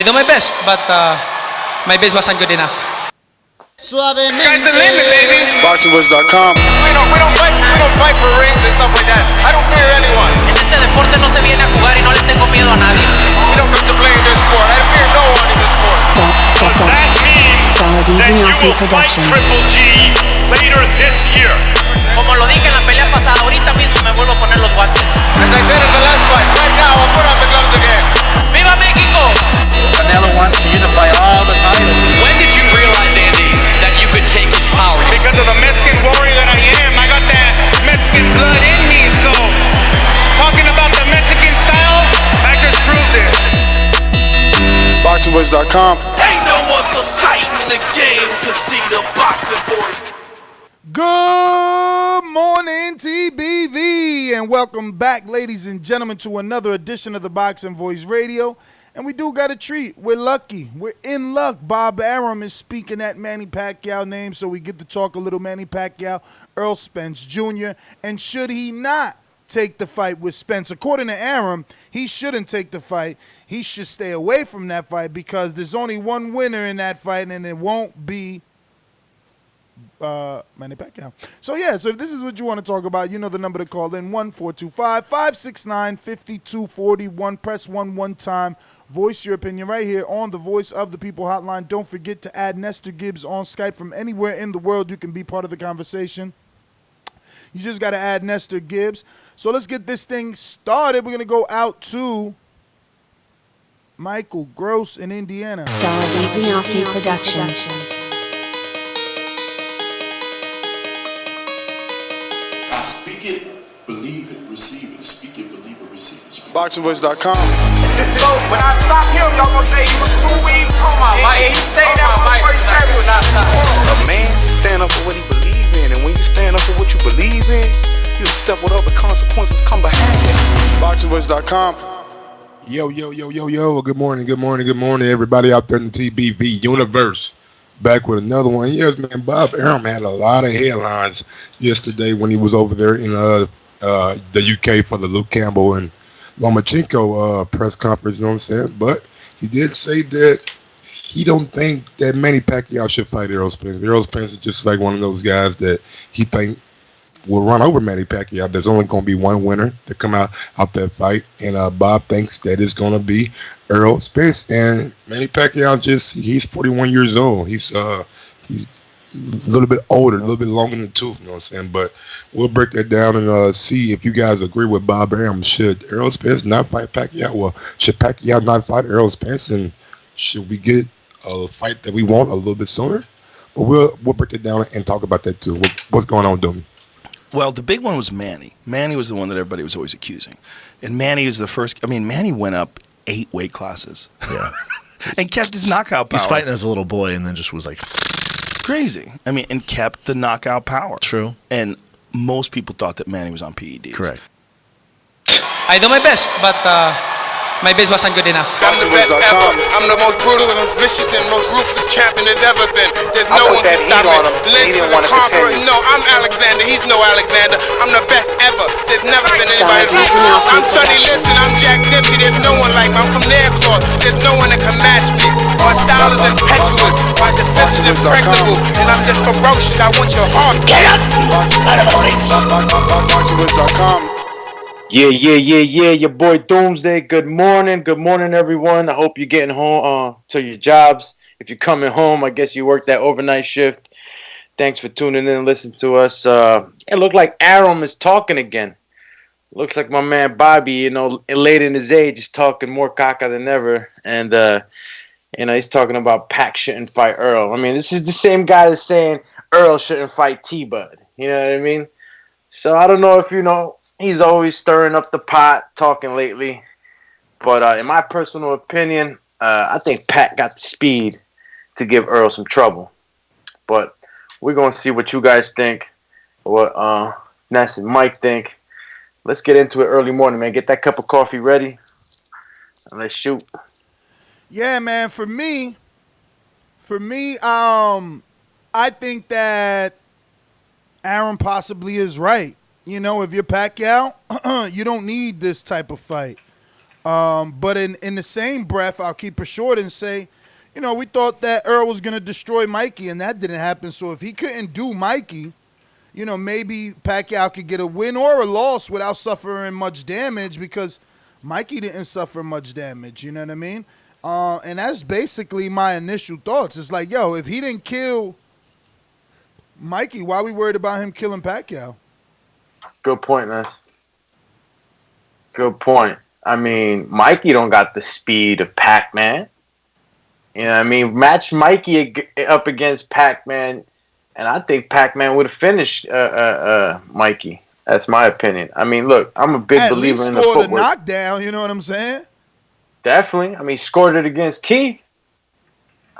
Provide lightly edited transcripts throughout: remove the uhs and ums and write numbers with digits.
I do my best, but my best wasn't good enough. Sky's the limit, baby. Boxingvoice.com. We don't fight for rings and stuff like that. I don't fear anyone. En este deporte no se viene a jugar y no le tengo miedo a nadie. We don't come to play in this sport. I fear no one in this sport. Does that mean that you will fight Triple G later this year? Como lo dije en la pelea pasada, ahorita mismo me vuelvo a poner los guantes. As I said in the last fight, right now I'll put on the gloves again. ¡Viva México! Canelo wants to unify all the titles. When did you realize, Andy, that you could take this power? Because of the Mexican warrior that I am, I got that Mexican blood in me. So, talking about the Mexican style, I just proved it. Boxingvoice.com. Ain't no other sight in the game to see the boxing boys. Good morning, TBV, and welcome back, ladies and gentlemen, to another edition of the Boxing Voice Radio. And we do got a treat. We're lucky. We're in luck. Bob Arum is speaking that Manny Pacquiao name, so we get to talk a little Manny Pacquiao, Earl Spence Jr., and should he not take the fight with Spence? According to Arum, he shouldn't take the fight. He should stay away from that fight because there's only one winner in that fight, and it won't be Manny Pacquiao. So if this is what you want to talk about, you know the number to call in, 1-425-569-5241. Press 1 time. Voice your opinion right here on the Voice of the People hotline. Don't forget to add Nestor Gibbs on Skype from anywhere in the world. You can be part of the conversation. You just got to add Nestor Gibbs. So let's get this thing started. We're going to go out to Michael Gross in Indiana. ThaBoxingvoice Production. I speak it, believe it, receive it. Speak it, believe it, receive it. Boxingvoice.com. So when I stop him, y'all gonna say he was too weak. Oh my mic, he stayed out before he said he would not stop. A man stand up for what he believe in, and when you stand up for what you believe in, you accept whatever consequences come behind it. Boxingvoice.com. Yo. Good morning, everybody out there in the TBV universe. Back with another one. Yes, man, Bob Arum had a lot of headlines yesterday when he was over there in the UK for the Luke Campbell and Lomachenko press conference, you know what I'm saying? But he did say that he don't think that Manny Pacquiao should fight Errol Spence. Errol Spence is just like one of those guys that he think will run over Manny Pacquiao. There's only going to be one winner to come out that fight, and Bob thinks that it's going to be Errol Spence. And Manny Pacquiao he's 41 years old. He's a little bit older, a little bit longer in the tooth, you know what I'm saying? But we'll break that down and see if you guys agree with Bob Arum. Should Errol Spence not fight Pacquiao? Well, should Pacquiao not fight Errol Spence? And should we get a fight that we want a little bit sooner? But we'll break it down and talk about that too. What's going on, Domi? Well, the big one was Manny. Manny was the one that everybody was always accusing. And Manny was the first. I mean, Manny went up 8 weight classes. Yeah. And kept his knockout power. He's fighting as a little boy and then just was like crazy. I mean, and kept the knockout power. True. And most people thought that Manny was on PEDs. Correct. I do my best, but my best wasn't good enough. I'm the best ever. I'm the most brutal and most vicious and most ruthless champion there's ever been. There's no one can stop me. Lynch is a conqueror. No, I'm Alexander. He's no Alexander. I'm the best ever. There's never been anybody. I'm Sonny Liston. I'm Jack Dempsey. There's no one like me. I'm from Nairclaw. There's no one that can match me. My style is impetuous. My defense is impregnable. And I'm just ferocious. I want your heart. Get up, Boxingvoice.com. Yeah, your boy Doomsday. Good morning, everyone. I hope you're getting home to your jobs. If you're coming home, I guess you work that overnight shift. Thanks for tuning in and listening to us. It looked like Arum is talking again. Looks like my man Bobby, late in his age, is talking more caca than ever. And, he's talking about Pac shouldn't fight Earl. I mean, this is the same guy that's saying Earl shouldn't fight T-Bud. You know what I mean? So I don't know if he's always stirring up the pot, talking lately. But in my personal opinion, I think Pat got the speed to give Earl some trouble. But we're going to see what you guys think, what Ness and Mike think. Let's get into it early morning, man. Get that cup of coffee ready, and let's shoot. Yeah, man, for me, I think that Arum possibly is right. If you're Pacquiao, you don't need this type of fight. But in the same breath, I'll keep it short and say, we thought that Earl was going to destroy Mikey, and that didn't happen. So if he couldn't do Mikey, maybe Pacquiao could get a win or a loss without suffering much damage because Mikey didn't suffer much damage. You know what I mean? And that's basically my initial thoughts. It's like, if he didn't kill Mikey, why are we worried about him killing Pacquiao? Good point, man. Good point. I mean, Mikey don't got the speed of Pac-Man. Match Mikey up against Pac-Man, and I think Pac-Man would have finished Mikey. That's my opinion. Look, I'm a big believer in the footwork. At least scored a knockdown, you know what I'm saying? Definitely. Scored it against Key.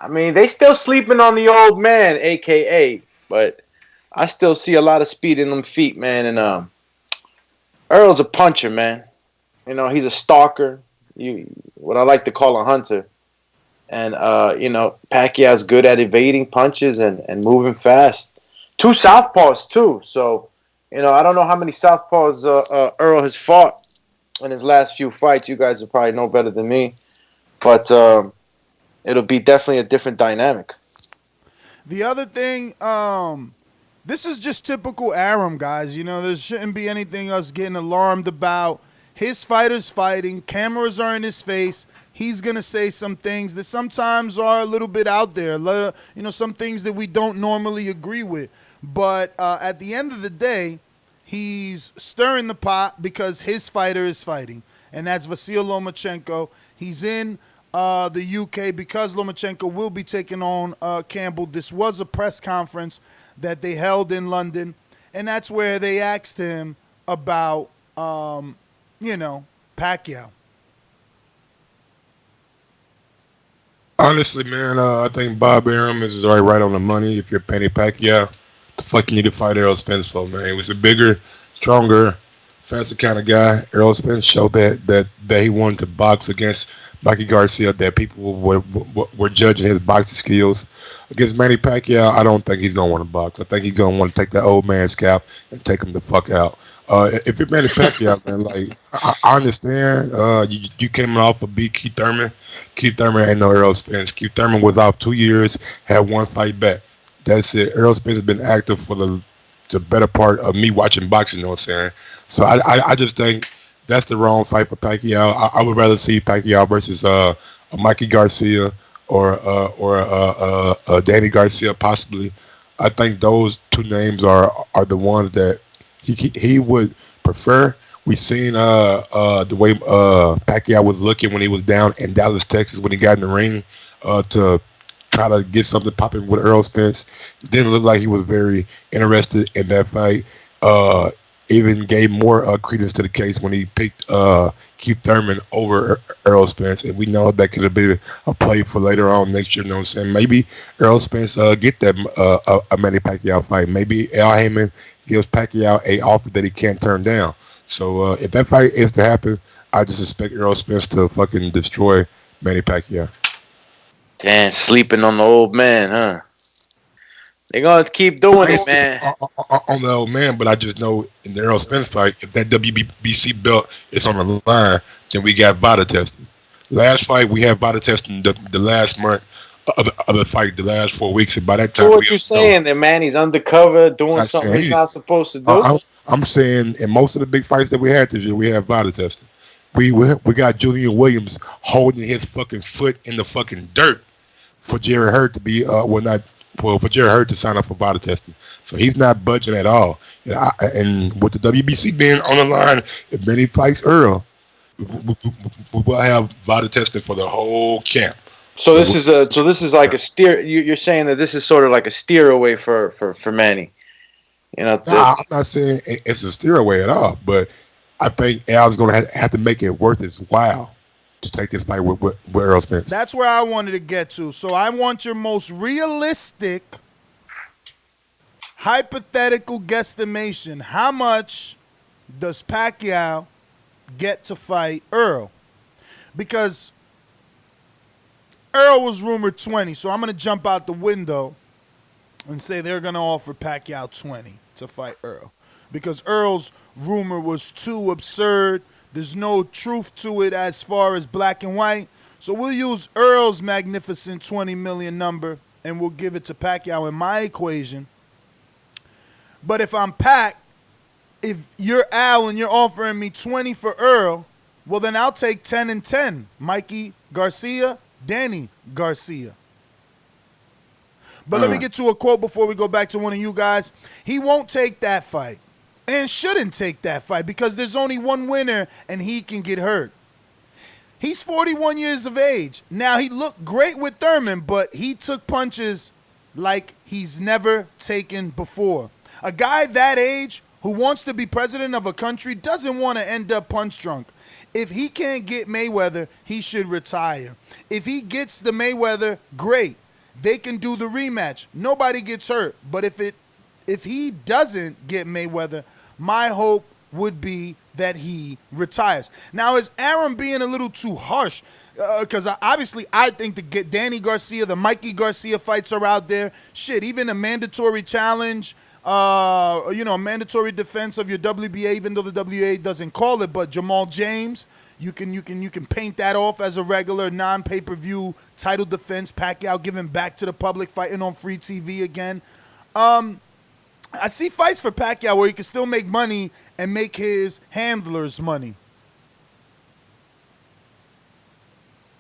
They still sleeping on the old man, a.k.a., but I still see a lot of speed in them feet, man, and Earl's a puncher, man. He's a stalker. What I like to call a hunter. And, Pacquiao's good at evading punches and moving fast. 2 southpaws, too. So, I don't know how many southpaws Earl has fought in his last few fights. You guys will probably know better than me. But it'll be definitely a different dynamic. The other thing, this is just typical Arum, guys. There shouldn't be anything us getting alarmed about. His fighter's fighting. Cameras are in his face. He's going to say some things that sometimes are a little bit out there. Some things that we don't normally agree with. But at the end of the day, he's stirring the pot because his fighter is fighting. And that's Vasiliy Lomachenko. He's in the UK because Lomachenko will be taking on Campbell. This was a press conference that they held in London. And that's where they asked him about, Pacquiao. Honestly, man, I think Bob Arum is right on the money. If you're Manny Pacquiao, the fuck you need to fight Errol Spence for, man. He was a bigger, stronger, faster kind of guy. Errol Spence showed that he wanted to box against Mikey Garcia, that people were judging his boxing skills. Against Manny Pacquiao, I don't think he's going to want to box. I think he's going to want to take that old man's scalp and take him the fuck out. If you're Manny Pacquiao, man, like, I understand you came off of beat Keith Thurman. Keith Thurman ain't no Errol Spence. Keith Thurman was out 2 years, had 1 fight back. That's it. Errol Spence has been active for the better part of me watching boxing, you know what I'm saying? So I just think that's the wrong fight for Pacquiao. I would rather see Pacquiao versus a Mikey Garcia or Danny Garcia possibly. I think those 2 names are the ones that he would prefer. We seen the way Pacquiao was looking when he was down in Dallas, Texas, when he got in the ring to try to get something popping with Errol Spence. It didn't look like he was very interested in that fight. Even gave more credence to the case when he picked Keith Thurman over Errol Spence, and we know that could have been a play for later on next year. You know what I'm saying? Maybe Errol Spence get that a Manny Pacquiao fight. Maybe Al Heyman gives Pacquiao a offer that he can't turn down. So if that fight is to happen, I just expect Errol Spence to fucking destroy Manny Pacquiao. Damn, sleeping on the old man, huh? They're going to keep doing it, man. On the old man, but I just know in the Errol Spence fight, if that WBC belt is on the line, then we got VADA testing. Last fight, we had VADA testing the last month of the fight, the last 4 weeks. And by that time, so what you saying? That Manny's undercover doing something he's not supposed to do? I'm saying in most of the big fights that we had this year, we had VADA testing. We got Julian Williams holding his fucking foot in the fucking dirt for Jerry Hurt to be for Jerry Hurt to sign up for VADA testing. So he's not budging at all. And with the WBC being on the line, if Manny fights Earl, we will have VADA testing for the whole camp. So this is like a steer. You're saying that this is sort of like a steer away for Manny. I'm not saying it's a steer away at all, but I think Al's going to have to make it worth his while to take this fight with Errol Spence. That's where I wanted to get to. So I want your most realistic, hypothetical guesstimation. How much does Pacquiao get to fight Earl? Because Earl was rumored 20, so I'm going to jump out the window and say they're going to offer Pacquiao 20 to fight Earl. Because Earl's rumor was too absurd There's no truth to it as far as black and white. So we'll use Earl's magnificent 20 million number, and we'll give it to Pacquiao in my equation. But if I'm Pac, if you're Al and you're offering me 20 for Earl, well, then I'll take 10 and 10. Mikey Garcia, Danny Garcia. But let me get to a quote before we go back to one of you guys. He won't take that fight and shouldn't take that fight because there's only one winner and he can get hurt. He's 41 years of age. Now, he looked great with Thurman, but he took punches like he's never taken before. A guy that age who wants to be president of a country doesn't want to end up punch drunk. If he can't get Mayweather, he should retire. If he gets the Mayweather, great. They can do the rematch. Nobody gets hurt. But if he doesn't get Mayweather, my hope would be that he retires. Now, is Arum being a little too harsh? Because obviously I think the Danny Garcia, the Mikey Garcia fights are out there. Shit, even a mandatory challenge, a mandatory defense of your WBA, even though the WBA doesn't call it, but Jamal James, you can paint that off as a regular non-pay-per-view title defense. Pacquiao giving back to the public, fighting on free TV again. I see fights for Pacquiao where he can still make money and make his handlers money.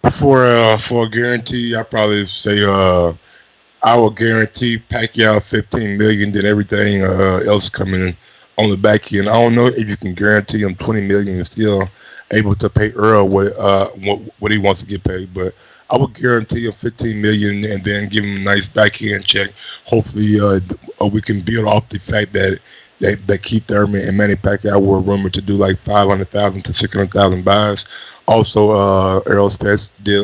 For a guarantee, I probably say I will guarantee Pacquiao 15 million. Then everything else coming on the back end. I don't know if you can guarantee him 20 million and still able to pay Earl what he wants to get paid, but I would guarantee him 15 million and then give him a nice backhand check. Hopefully, we can build off the fact that Keith Thurman and Manny Pacquiao were rumored to do like 500,000 to 600,000 buys. Also, Errol Spence did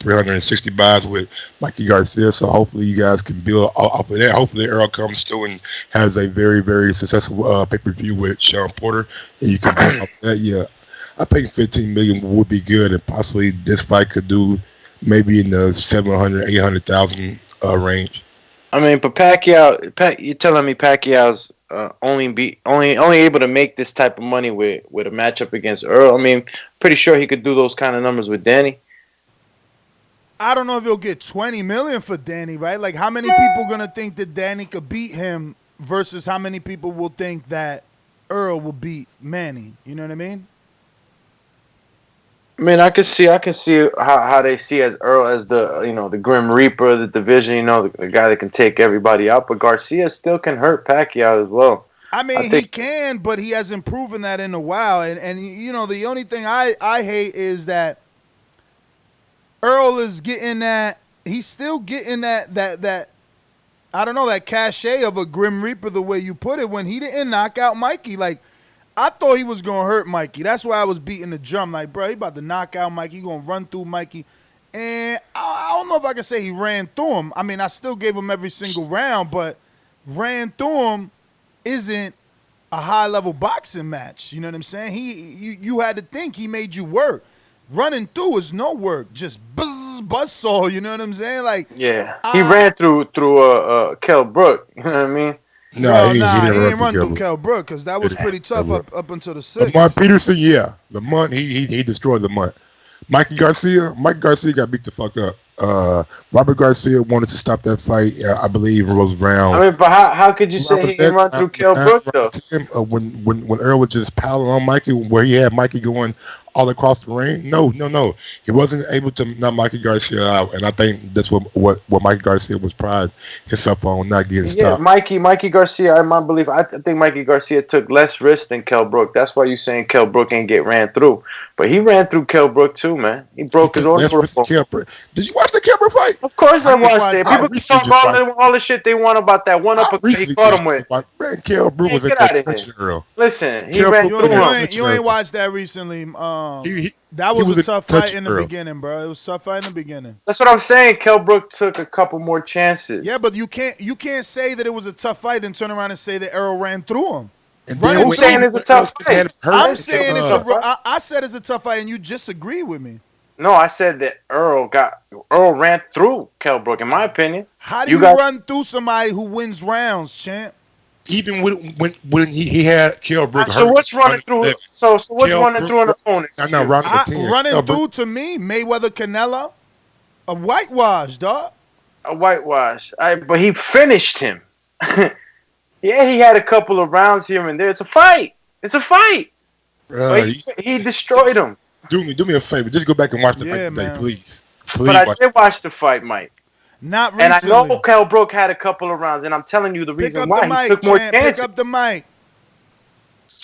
360 buys with Mikey Garcia. So hopefully, you guys can build off of that. Hopefully, Errol comes through and has a very, very successful pay-per-view with Sean Porter, and you can build off of that. Yeah, I think 15 million would be good, and possibly this fight could do maybe in the 700, 800,000 range. I mean, but Pacquiao, you're telling me Pacquiao's only able to make this type of money with a matchup against Earl? I mean, pretty sure he could do those kind of numbers with Danny. I don't know if he'll get 20 million for Danny, right? Like, how many people gonna think that Danny could beat him versus how many people will think that Earl will beat Manny? You know what I mean? I mean, I can see how they see as Earl as the Grim Reaper of the division, the guy that can take everybody out. But Garcia still can hurt Pacquiao as well. I mean, he can, but he hasn't proven that in a while. And the only thing I hate is that Earl is getting that. He's still getting that I don't know, that cachet of a Grim Reaper, the way you put it, when he didn't knock out Mikey. Like, I thought he was going to hurt Mikey. That's why I was beating the drum. Like, bro, he about to knock out Mikey. He going to run through Mikey. And I don't know if I can say he ran through him. I mean, I still gave him every single round, but ran through him isn't a high-level boxing match. You know what I'm saying? You had to think he made you work. Running through is no work. Just buzzsaw, you know what I'm saying? Like, yeah. He ran through Kell Brook, you know what I mean? No, he didn't run through Kell Brook because that was pretty tough up until the 6th. Lamont Peterson, yeah. Lamont, he destroyed Lamont. Mike Garcia got beat the fuck up. Robert Garcia wanted to stop that fight, I believe, was round. I mean, but how could you say he can run through Kell Brook, though? When Earl was just piling on Mikey, where he had Mikey going all across the ring, no. He wasn't able to knock Mikey Garcia out, and I think that's what Mikey Garcia was priding himself on, not getting stopped. Mikey Garcia, I think Mikey Garcia took less risk than Kell Brook. That's why you're saying Kell Brook ain't get ran through. But he ran through Kell Brook too, man. He broke his own protocol. Did you watch the Kell Brook fight? Of course I watched it. People can talk all the shit they want about that one uppercut he caught him with. Kell Brook was get out of here. Earl. Listen, he ran through him. You ain't watched that recently. That was a tough fight in the beginning, bro. It was a tough fight in the begetting. That's what I'm saying. Kell Brook took a couple more chances. Yeah, but you can't say that it was a tough fight and turn around and say that Earl ran through him. I'm saying it's a tough fight. I'm saying I said it's a tough fight, and you disagree with me. No, I said that Earl ran through Kell Brook, in my opinion. How do you run through somebody who wins rounds, champ? even when he had Kell Brook So hurt. what's running through? So what's running through an opponent? I know round number 10. Running through to me, Mayweather Canelo, a whitewash, dog. A whitewash. But he finished him. Yeah, he had a couple of rounds here and there. It's a fight. It's a fight. But he destroyed him. Do me a favor. Just go back and watch the fight today, please. But I did watch the fight, Mike. Not recently. And I know Kell Brook had a couple of rounds, and I'm telling you the reason why he took more chances. Pick up the mic.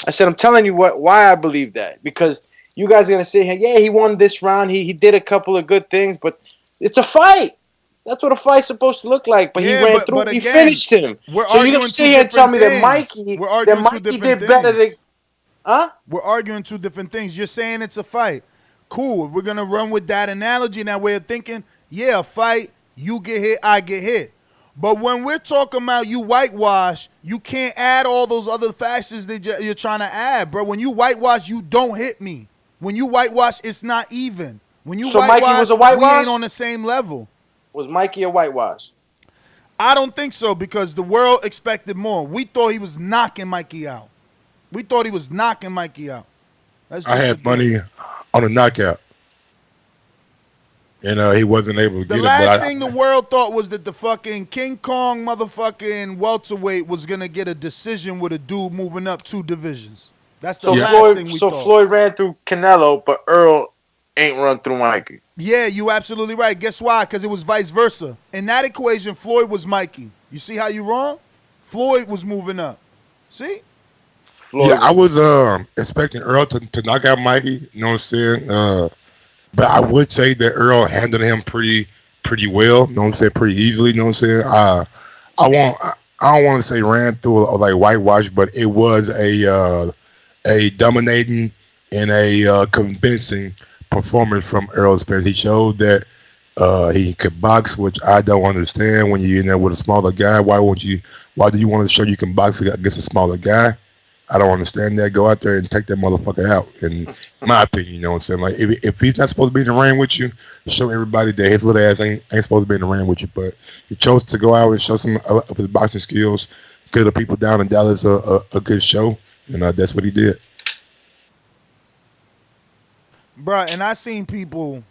I said, I'm telling you why I believe that. Because you guys are going to say, yeah, he won this round. He did a couple of good things, but it's a fight. That's what a fight's supposed to look like. But he ran through. He finished him. So you're going to sit here and tell me that Mikey did better than... Huh? We're arguing two different things. You're saying it's a fight. Cool. If we're going to run with that analogy and that way of thinking, yeah, a fight, you get hit, I get hit. But when we're talking about you whitewash, you can't add all those other factors that you're trying to add, bro. When you whitewash, you don't hit me. When you whitewash, it's not even. When you whitewash, Mikey was a whitewash? We ain't on the same level. Was Mikey a whitewash? I don't think so because the world expected more. We thought he was knocking Mikey out. We thought he was knocking Mikey out. I had money on a knockout. And he wasn't able to get it. The last thing the world thought was that the fucking King Kong motherfucking welterweight was going to get a decision with a dude moving up 2 divisions. That's the last thing we thought. So Floyd ran through Canelo, but Earl ain't run through Mikey. Yeah, you absolutely right. Guess why? Because it was vice versa. In that equation, Floyd was Mikey. You see how you wrong? Floyd was moving up. See? Yeah, I was expecting Earl to knock out Mikey. You know what I'm saying? But I would say that Earl handled him pretty well. You know what I'm saying? Pretty easily. You know what I'm saying? I don't want to say ran through like whitewash, but it was a dominating and a convincing performance from Earl Spence. He showed that he could box, which I don't understand. When you're in there with a smaller guy, why do you want to show you can box against a smaller guy? I don't understand that. Go out there and take that motherfucker out. In my opinion, you know what I'm saying? Like, if he's not supposed to be in the ring with you, show everybody that his little ass ain't supposed to be in the ring with you. But he chose to go out and show some of his boxing skills, give the people down in Dallas a good show, and that's what he did. Bruh, and I seen people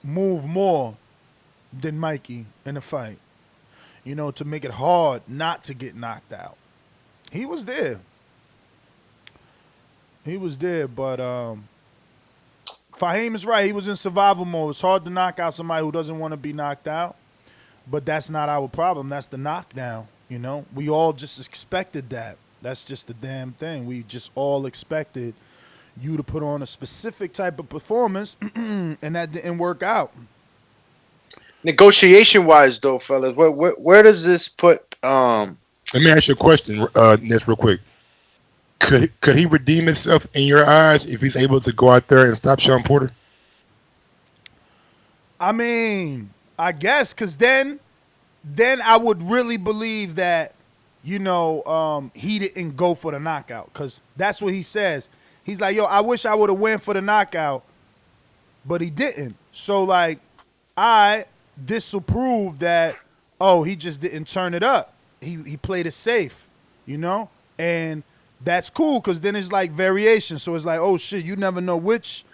move more than Mikey in the fight, you know, to make it hard not to get knocked out. He was there. But Fahim is right. He was in survival mode. It's hard to knock out somebody who doesn't want to be knocked out. But that's not our problem. That's the knockdown, you know. We all just expected that. That's just the damn thing. We just all expected you to put on a specific type of performance, and that didn't work out. Negotiation-wise, though, fellas, where does this put... Let me ask you a question, Ness, real quick. Could he redeem himself in your eyes if he's able to go out there and stop Sean Porter? I mean, I guess, because then I would really believe that, you know, he didn't go for the knockout, because that's what he says. He's like, yo, I wish I would have went for the knockout, but he didn't. So, like, I disapprove that, he just didn't turn it up. He played it safe, you know? And that's cool because then it's like variation. So it's like, oh, shit, you never know which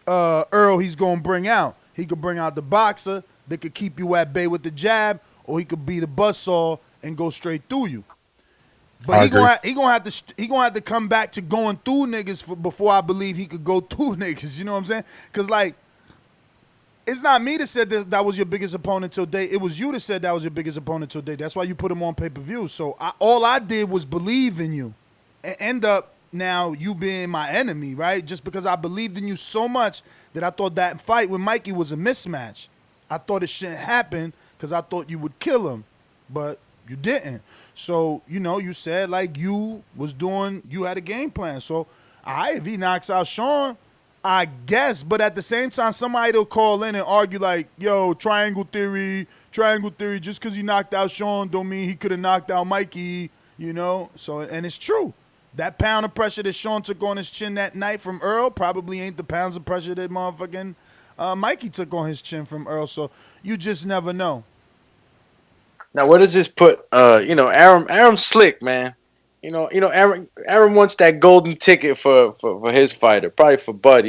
Earl he's going to bring out. He could bring out the boxer that could keep you at bay with the jab, or he could be the buzzsaw and go straight through you. But he gonna have to come back to going through niggas before I believe he could go through niggas. You know what I'm saying? Because, like, it's not me that said that was your biggest opponent till date. It was you that said that was your biggest opponent till date. That's why you put him on pay-per-view. So all I did was believe in you and end up now you being my enemy, right? Just because I believed in you so much that I thought that fight with Mikey was a mismatch. I thought it shouldn't happen because I thought you would kill him, but you didn't. So, you know, you said like you had a game plan. So, if he knocks out Sean, I guess, but at the same time, somebody will call in and argue like, yo, triangle theory, just because he knocked out Sean don't mean he could have knocked out Mikey, you know? So, and it's true. That pound of pressure that Sean took on his chin that night from Earl probably ain't the pounds of pressure that motherfucking Mikey took on his chin from Earl, so you just never know. Now, where does this put? Arum's slick, man. Arum wants that golden ticket for his fighter, probably for Bud.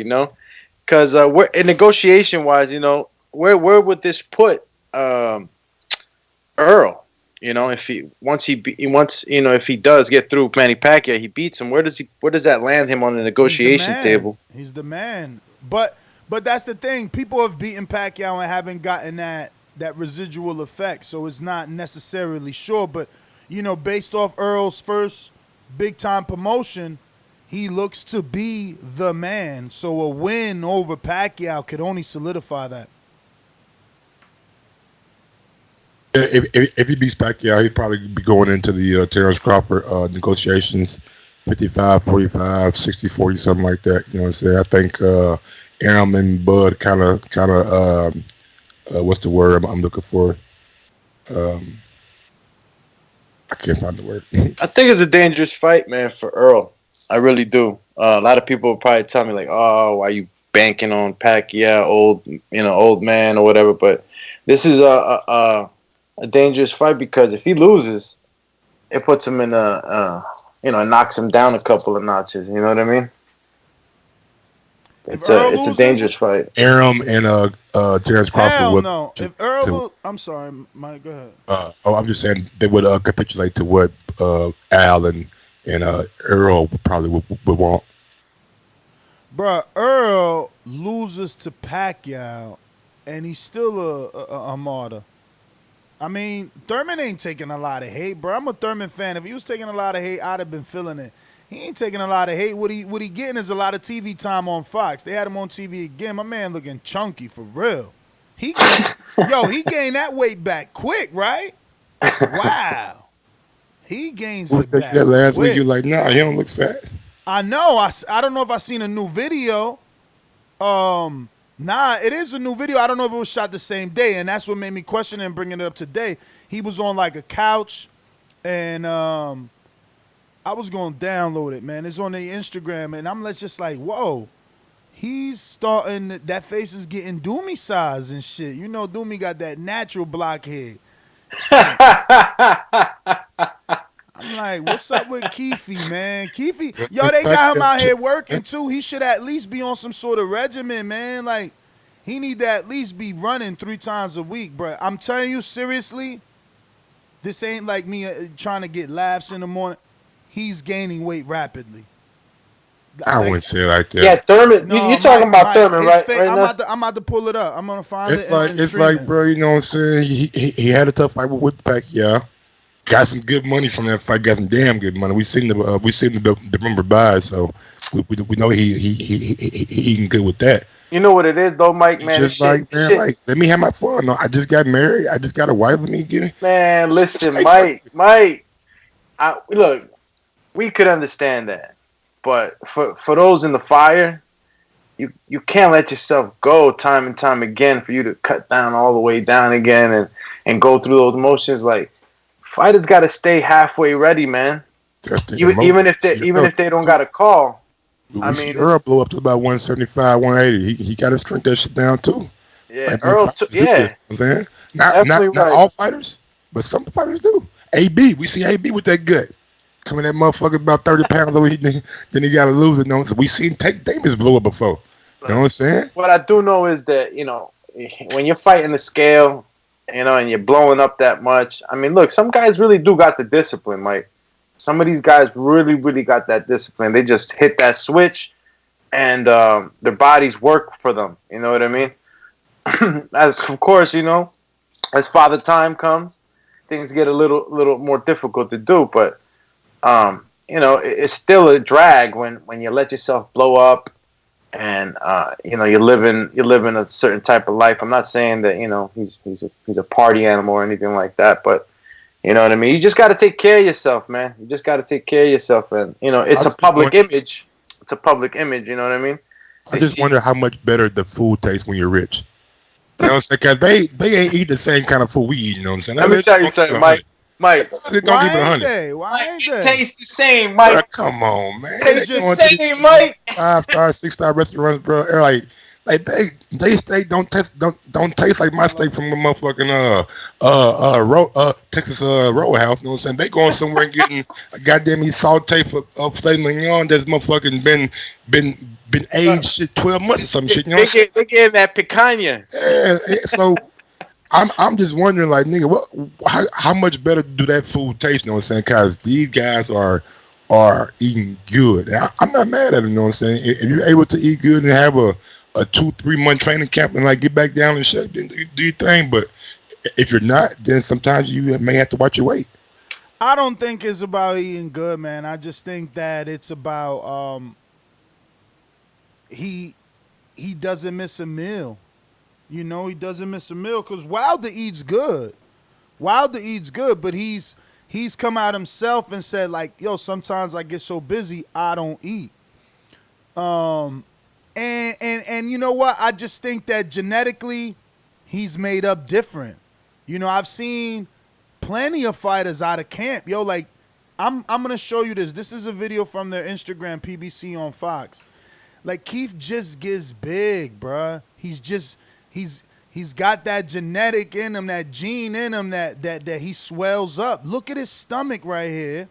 Because we're in negotiation wise, where would this put Earl? If if he does get through Manny Pacquiao, he beats him. Where does that land him on the negotiation table? He's the man. But that's the thing. People have beaten Pacquiao and haven't gotten that residual effect, so it's not necessarily sure. But based off Earl's first big time promotion, he looks to be the man. So a win over Pacquiao could only solidify that. If he beats Pacquiao, he'd probably be going into the Terrence Crawford negotiations, 55-45, 60-40, something like that. You know what I'm saying? I think Arum and Bud kind of what's the word I'm looking for? I can't find the word. I think it's a dangerous fight, man, for Earl. I really do. A lot of people will probably tell me like, "Oh, why are you banking on Pacquiao, old man or whatever?" But this is a dangerous fight because if he loses, it puts him in knocks him down a couple of notches. You know what I mean? It's a dangerous fight. Arum and Terrence Crawford. Hell no. If Earl, I'm sorry, Mike. Go ahead. I'm just saying they would capitulate to what Al and Earl probably would want. Bruh, Earl loses to Pacquiao, and he's still a martyr. I mean, Thurman ain't taking a lot of hate, bro. I'm a Thurman fan. If he was taking a lot of hate, I'd have been feeling it. He ain't taking a lot of hate. What he getting is a lot of TV time on Fox. They had him on TV again. My man looking chunky for real. He gained that weight back quick, right? Wow. He gains it back last quick. week you like, nah, he don't look fat. I know. I don't know if I seen a new video. Nah, it is a new video. I don't know if it was shot the same day, and that's what made me question it and bringing it up today. He was on like a couch, and I was going to download it, man. It's on their Instagram, and I'm just like, whoa. He's starting, that face is getting Doomy size and shit. You know Doomy got that natural blockhead. I'm like, what's up with Keefe, man? Keefe, yo, they got him out here working, too. He should at least be on some sort of regimen, man. Like, he need to at least be running 3 times a week, bro. I'm telling you, seriously, this ain't like me trying to get laughs in the morning. He's gaining weight rapidly. I wouldn't say it like that. Yeah, Thurman. No, you're talking about Thurman, right? I'm about to pull it up. I'm gonna find it. It's like, bro. You know what I'm saying? He had a tough fight with Pacquiao. Got some good money from that fight. Got some damn good money. We seen the number buy, so we know he eating good with that. You know what it is though, Mike. Man, just like man, like let me have my fun. No, I just got married. I just got a wife. Let me get it. Man, listen, Mike. Look, we could understand that. But for those in the fire, you can't let yourself go time and time again for you to cut down all the way down again and go through those motions. Like fighters got to stay halfway ready, man. Even if they don't got a call. I mean, Earl blew up to about 175, 180. He got to shrink that shit down too. Yeah, like, Earl. Not all fighters, but some fighters do. AB, we see AB with that gut. Some of that motherfucker about 30 pounds over, then he got to lose it. No, we seen Tate Davis blow up before. You know what I'm saying? What I do know is that, when you're fighting the scale, and you're blowing up that much. I mean, look, some guys really do got the discipline, Mike. Some of these guys really, really got that discipline. They just hit that switch, and their bodies work for them. You know what I mean? As of course, as father time comes, things get a little more difficult to do, but. It's still a drag when you let yourself blow up and you're living a certain type of life. I'm not saying that he's a party animal or anything like that, but you know what I mean. You just got to take care of yourself, man. You just got to take care of yourself, and it's a public image. It's a public image. You know what I mean. I just wonder how much better the food tastes when you're rich. You know what I'm saying? Because they ain't eat the same kind of food we eat. You know what I'm saying? Let me tell you something, Mike. Mike, why ain't they? Why ain't they? Taste the same, Mike. Bro, come on, man. Taste the same, Mike. 5-star, 6-star restaurants, bro. They're like Like they steak don't taste like my steak from the motherfucking Texas Roadhouse. You know what I'm saying? They going somewhere and getting a goddamn saute of filet mignon that's motherfucking been aged shit 12 months or some shit. You know what I'm saying? They getting that picanha. Yeah, so I'm just wondering, like, nigga, how much better do that food taste? You know what I'm saying? Because these guys are eating good. And I'm not mad at them. You know what I'm saying? If you're able to eat good and have a 2-3 month training camp and like get back down in shape, then do your thing. But if you're not, then sometimes you may have to watch your weight. I don't think it's about eating good, man. I just think that it's about he doesn't miss a meal. You know, he doesn't miss a meal because Wilder eats good. Wilder eats good, but he's come out himself and said, like, yo, sometimes I get so busy I don't eat. And you know what? I just think that genetically he's made up different. You know, I've seen plenty of fighters out of camp. Yo, like, I'm gonna show you this. This is a video from their Instagram, PBC on Fox. Like, Keith just gets big, bruh. He's got that genetic in him, that gene in him that he swells up. Look at his stomach right here.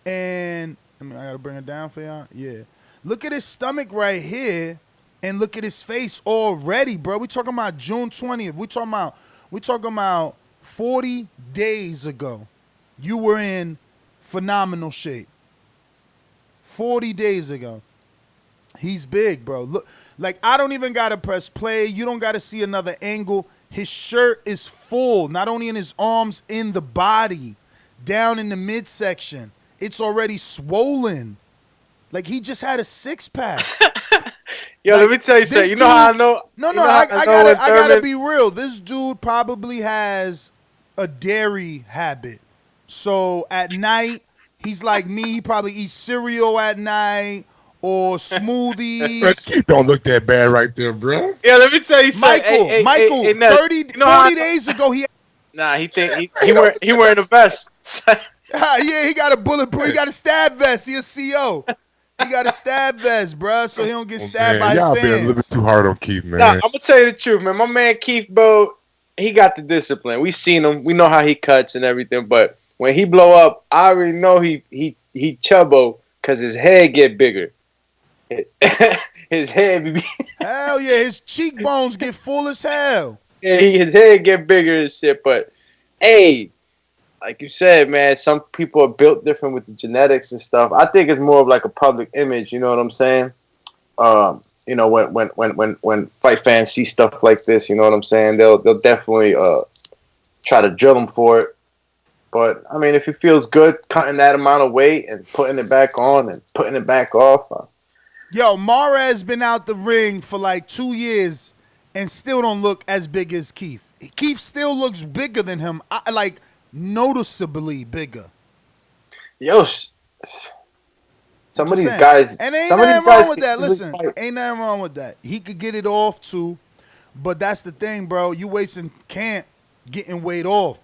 And I gotta bring it down for y'all. Yeah. Look at his stomach right here, and look at his face already, bro. We talking about June 20th. We talking about 40 days ago. You were in phenomenal shape. 40 days ago. He's big, bro. Look, like, I don't even gotta press play. You don't gotta see another angle. His shirt is full, not only in his arms, in the body, down in the midsection. It's already swollen. Like, he just had a six-pack. Yo, like, let me tell you something. You know how I know? I gotta be real. This dude probably has a dairy habit. So at night, he's like me. He probably eats cereal at night or smoothies. You don't look that bad right there, bro. Yeah, let me tell you something. Michael, hey, 40 days ago, he wearing the vest. yeah, he got a bulletproof. He got a stab vest. He a CO. He got a stab vest, bruh, so he don't get stabbed by his y'all fans. Y'all been a little bit too hard on Keith, man. Nah, I'm gonna tell you the truth, man. My man Keith, bro, he got the discipline. We seen him. We know how he cuts and everything. But when he blow up, I already know he chubbo because his head get bigger. His head be hell yeah, his cheekbones get full as hell. Yeah, his head get bigger and shit. But hey, like you said, man, some people are built different with the genetics and stuff. I think it's more of like a public image. You know what I'm saying? You know, when fight fans see stuff like this, you know what I'm saying? They'll definitely try to drill him for it. But I mean, if he feels good cutting that amount of weight and putting it back on and putting it back off. Yo, Mara has been out the ring for like 2 years and still don't look as big as Keith. Keith still looks bigger than him. Like, noticeably bigger. Yo, some of these guys, and ain't nothing wrong with that. Listen, ain't nothing wrong with that. He could get it off too, but that's the thing, bro. You wasting camp getting weight off,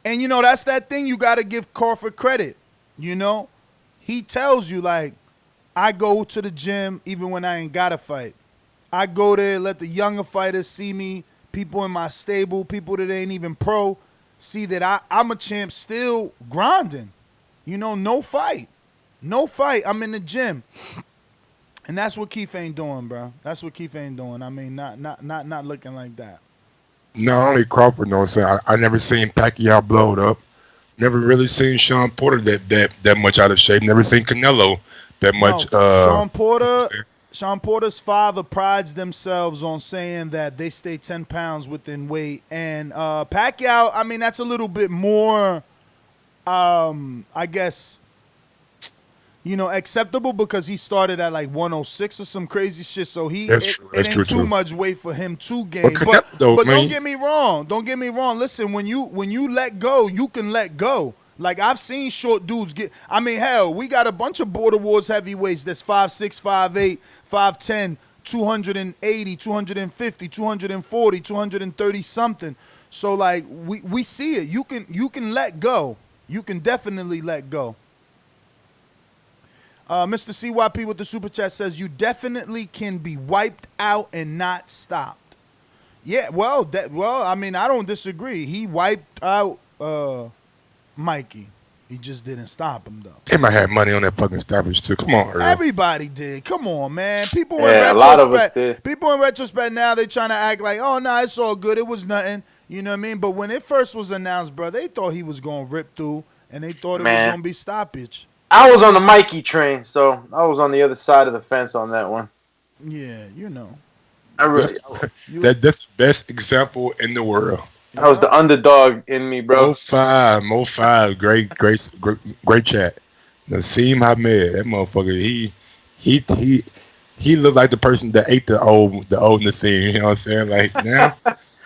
and you know that's that thing. You got to give Crawford credit. You know, he tells you, like, I go to the gym even when I ain't got to fight. I go there, let the younger fighters see me. People in my stable, people that ain't even pro, see that I'm a champ still grinding. You know, no fight. No fight. I'm in the gym. And that's what Keith ain't doing, bro. That's what Keith ain't doing. I mean, not looking like that. Not only Crawford, no, saying I never seen Pacquiao blow it up. Never really seen Sean Porter that much out of shape. Never seen Canelo that much. Sean Porter's father prides themselves on saying that they stay 10 pounds within weight. And Pacquiao, I mean, that's a little bit more, I guess, you know, acceptable because he started at like 106 or some crazy shit. So it ain't too much weight for him to gain. But don't get me wrong. Don't get me wrong. Listen, when you let go, you can let go. Like, I've seen short dudes get, I mean, hell, we got a bunch of Border Wars heavyweights that's 5'6", 5'8", 5'10", 280, 250, 240, 230 something. So, like, we see it. You can let go. You can definitely let go. Mr. CYP with the super chat says you definitely can be wiped out and not stopped. Yeah, well, I mean, I don't disagree. He wiped out Mikey. He just didn't stop him though. They might have money on that fucking stoppage too. Come on, Earl. Everybody did. Come on, man. People in Yeah, a lot of us retrospect. did. People in retrospect now they trying to act like, oh no, it's all good. It was nothing. You know what I mean? But when it first was announced, bro, they thought he was gonna rip through, and they thought it was Man. gonna be stoppage. I was on the Mikey train, so I was on the other side of the fence on that one. Yeah, you know. I really, That's the best example in the world. I was the underdog in me, bro. Mo five, great chat. Naseem Hamed, that motherfucker, he looked like the person that ate the old Naseem. You know what I'm saying? Like now,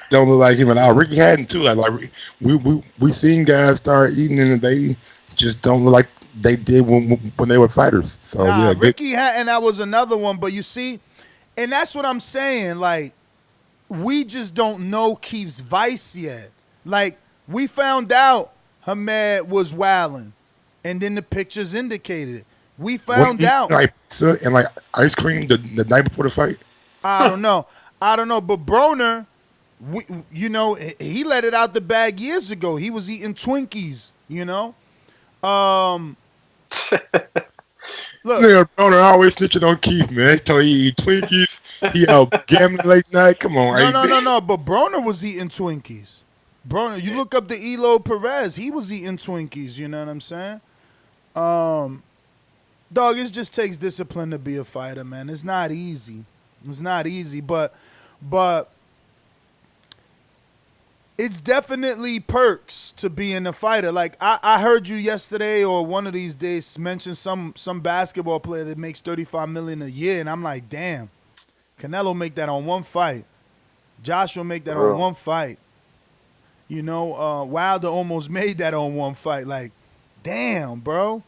don't look like him at all. Ricky Hatton too. Like we seen guys start eating and they just don't look like they did when they were fighters. So yeah, Ricky Hatton, that was another one. But you see, and that's what I'm saying. Like, we just don't know Keith's vice yet. Like, we found out Hamed was wilding, and then the pictures indicated it. We found out. Like pizza and like ice cream the night before the fight. I don't know. But Broner, he let it out the bag years ago. He was eating Twinkies, you know. Look, Yeah, Broner always snitching on Keith, man. He told you he eat Twinkies. He out gambling late night. Come on, no. But Broner was eating Twinkies. Broner, you look up the Elo Perez. He was eating Twinkies. You know what I'm saying? Dog, it just takes discipline to be a fighter, man. It's not easy. But it's definitely perks to being a fighter. Like I heard you yesterday or one of these days mention some basketball player that makes $35 million a year, and I'm like, damn, Canelo make that on one fight. Joshua make that on one fight. You know, Wilder almost made that on one fight. Like, damn, bro.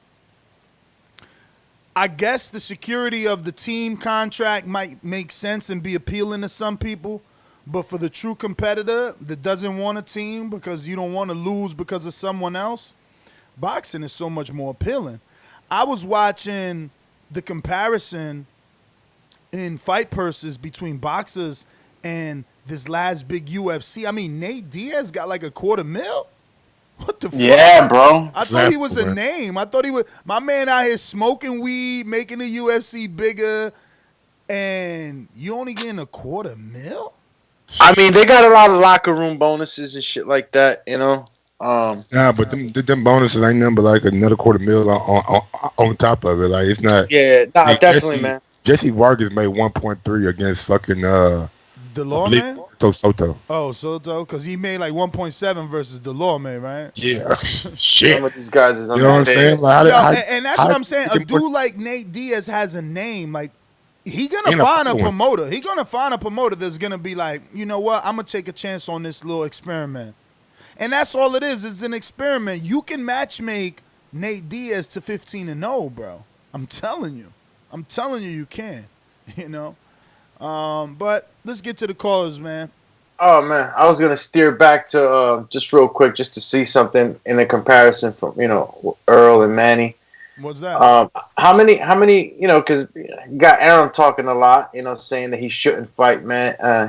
I guess the security of the team contract might make sense and be appealing to some people. But for the true competitor that doesn't want a team because you don't want to lose because of someone else, boxing is so much more appealing. I was watching the comparison in fight purses between boxers and this last big UFC. I mean, Nate Diaz got like $250,000. What the fuck? Yeah, bro. I thought he was a name. I thought he was my man out here smoking weed, making the UFC bigger, and you only getting $250,000? I mean, they got a lot of locker room bonuses and shit like that, you know. Nah, but them bonuses ain't nothing but like another $250,000 on top of it. Like it's not. Yeah, nah, definitely, man. Jesse Vargas made 1.3 against fucking Delorme? Soto. Oh, Soto, because he made like 1.7 versus Delorme, right? Yeah, shit. Some of these guys is you know what I'm saying? Like, and that's what I'm saying. A dude like Nate Diaz has a name. Like, he gonna find a promoter. He gonna find a promoter that's gonna be like, you know what? I'm gonna take a chance on this little experiment. And that's all it is. It's an experiment. You can matchmake Nate Diaz to 15-0, bro. I'm telling you, you can. You know. But let's get to the callers, man. Oh man, I was gonna steer back to just real quick, just to see something in a comparison from Earl and Manny. What's that? How many? Because you got Arum talking a lot, saying that he shouldn't fight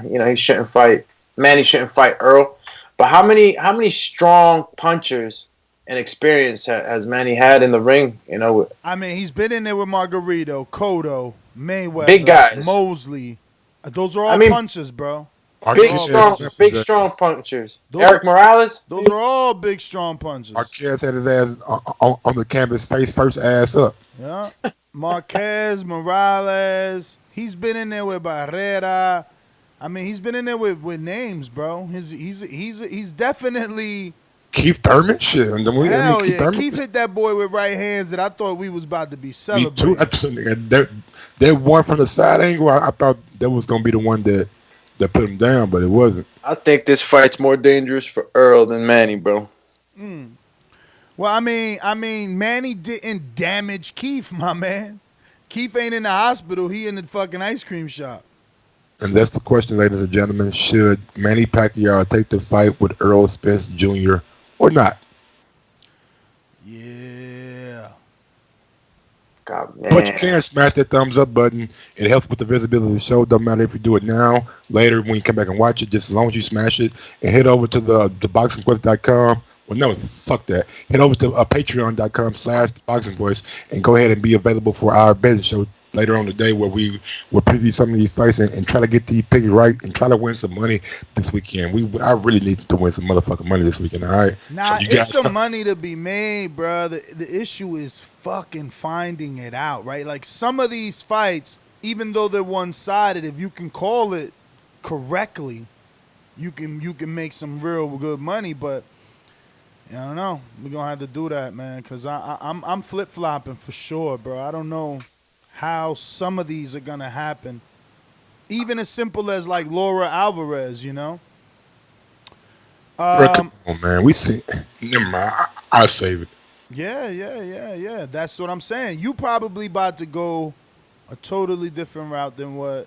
he shouldn't fight Manny, shouldn't fight Earl. But how many strong punchers and experience has Manny had in the ring? I mean, he's been in there with Margarito, Cotto, Mayweather, big guys, Mosley. Those are all punchers, bro. Big strong punchers. Eric Morales. Those are all big strong punchers. Marquez had his ass on the canvas, face first, ass up. Yeah, Marquez, Morales. He's been in there with Barrera. I mean, he's been in there with names, bro. He's definitely Keith Thurman. Shit, hell yeah. Thurman. Keith hit that boy with right hands that I thought we was about to be celebrating. That one from the side angle, I thought that was gonna be the one that put him down, but it wasn't. I think this fight's more dangerous for Earl than Manny, bro. Well, I mean, Manny didn't damage Keith, my man. Keith ain't in the hospital. He in the fucking ice cream shop. And that's the question, ladies and gentlemen. Should Manny Pacquiao take the fight with Earl Spence Jr. or not? Yeah. But you can smash that thumbs up button. It helps with the visibility of the show. Doesn't matter if you do it now, later, when you come back and watch it, just as long as you smash it. And head over to the ThaBoxingVoice.com. Well, no, fuck that. Head over to patreon.com/ThaBoxingVoice and go ahead and be available for our betting show later on today, where we will preview some of these fights and try to get the picks right and try to win some money this weekend. I really need to win some motherfucking money this weekend, all right? Nah, so it's some money to be made, bro. The issue is fucking finding it out, right? Like some of these fights, even though they're one-sided, if you can call it correctly, you can make some real good money, but I don't know. We're going to have to do that, man, because I'm flip-flopping for sure, bro. I don't know how some of these are going to happen. Even as simple as, like, Laura Alvarez, you know? Come on, man. We see. Never mind. I'll save it. Yeah. That's what I'm saying. You probably about to go a totally different route than what,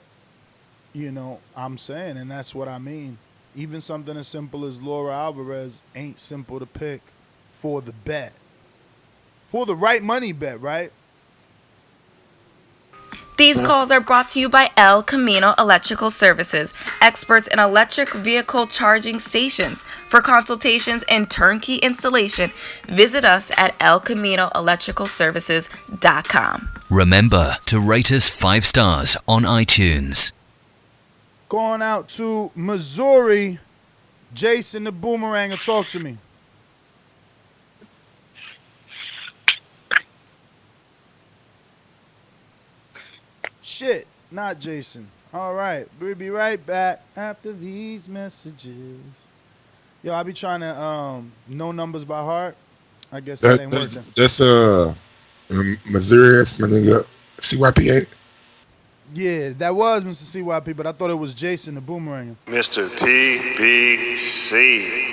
I'm saying, and that's what I mean. Even something as simple as Laura Alvarez ain't simple to pick for the bet. For the right money bet, right? These calls are brought to you by El Camino Electrical Services, experts in electric vehicle charging stations. For consultations and turnkey installation, visit us at elcaminoelectricalservices.com. Remember to rate us 5 stars on iTunes. Going out to Missouri, Jason the Boomeranger, talk to me. Shit, not Jason. All right, we'll be right back after these messages. Yo, I be trying to know numbers by heart. I guess that ain't working. That's Missouri, that's my nigga CYP, ain't it? Yeah, that was Mr. CYP, but I thought it was Jason the Boomeranger. Mr. PBC,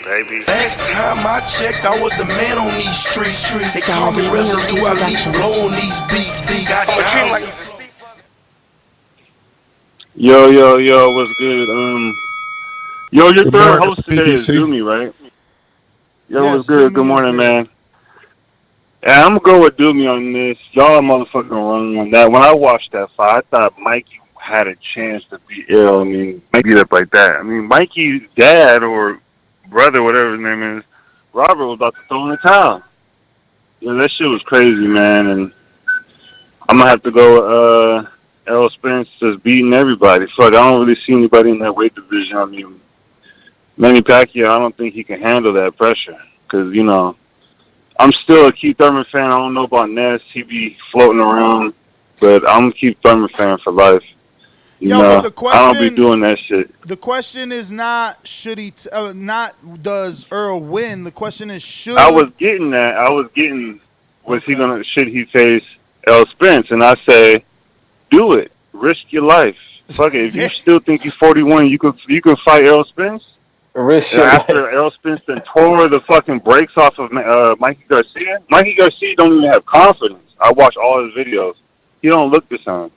baby. Last time I checked, I was the man on these streets. They call me residue, I leave blow on these beats. Yo, what's good? Your third host today is Doomy, right? Yo, what's good? Good morning, man. Yeah, I'm gonna go with Doomy on this. Y'all motherfucking wrong on that. When I watched that fight, I thought Mikey had a chance to beat Ill. I mean, beat up like that. I mean, Mikey's dad or brother, whatever his name is, Robert, was about to throw in the towel. Yeah, that shit was crazy, man. And I'm gonna have to go. Errol Spence just beating everybody. Fuck, I don't really see anybody in that weight division. I mean, Manny Pacquiao, I don't think he can handle that pressure. Because, I'm still a Keith Thurman fan. I don't know about Ness. He be floating around. But I'm a Keith Thurman fan for life. But the question, I don't be doing that shit. The question is not not does Earl win. The question is should. I was getting that. Should he face Errol Spence? And I say, do it. Risk your life. Fuck it. If you still think you're 41, you can fight Errol Spence. After Errol Spence then tore the fucking brakes off of Mikey Garcia. Mikey Garcia don't even have confidence. I watch all his videos. He don't look the same.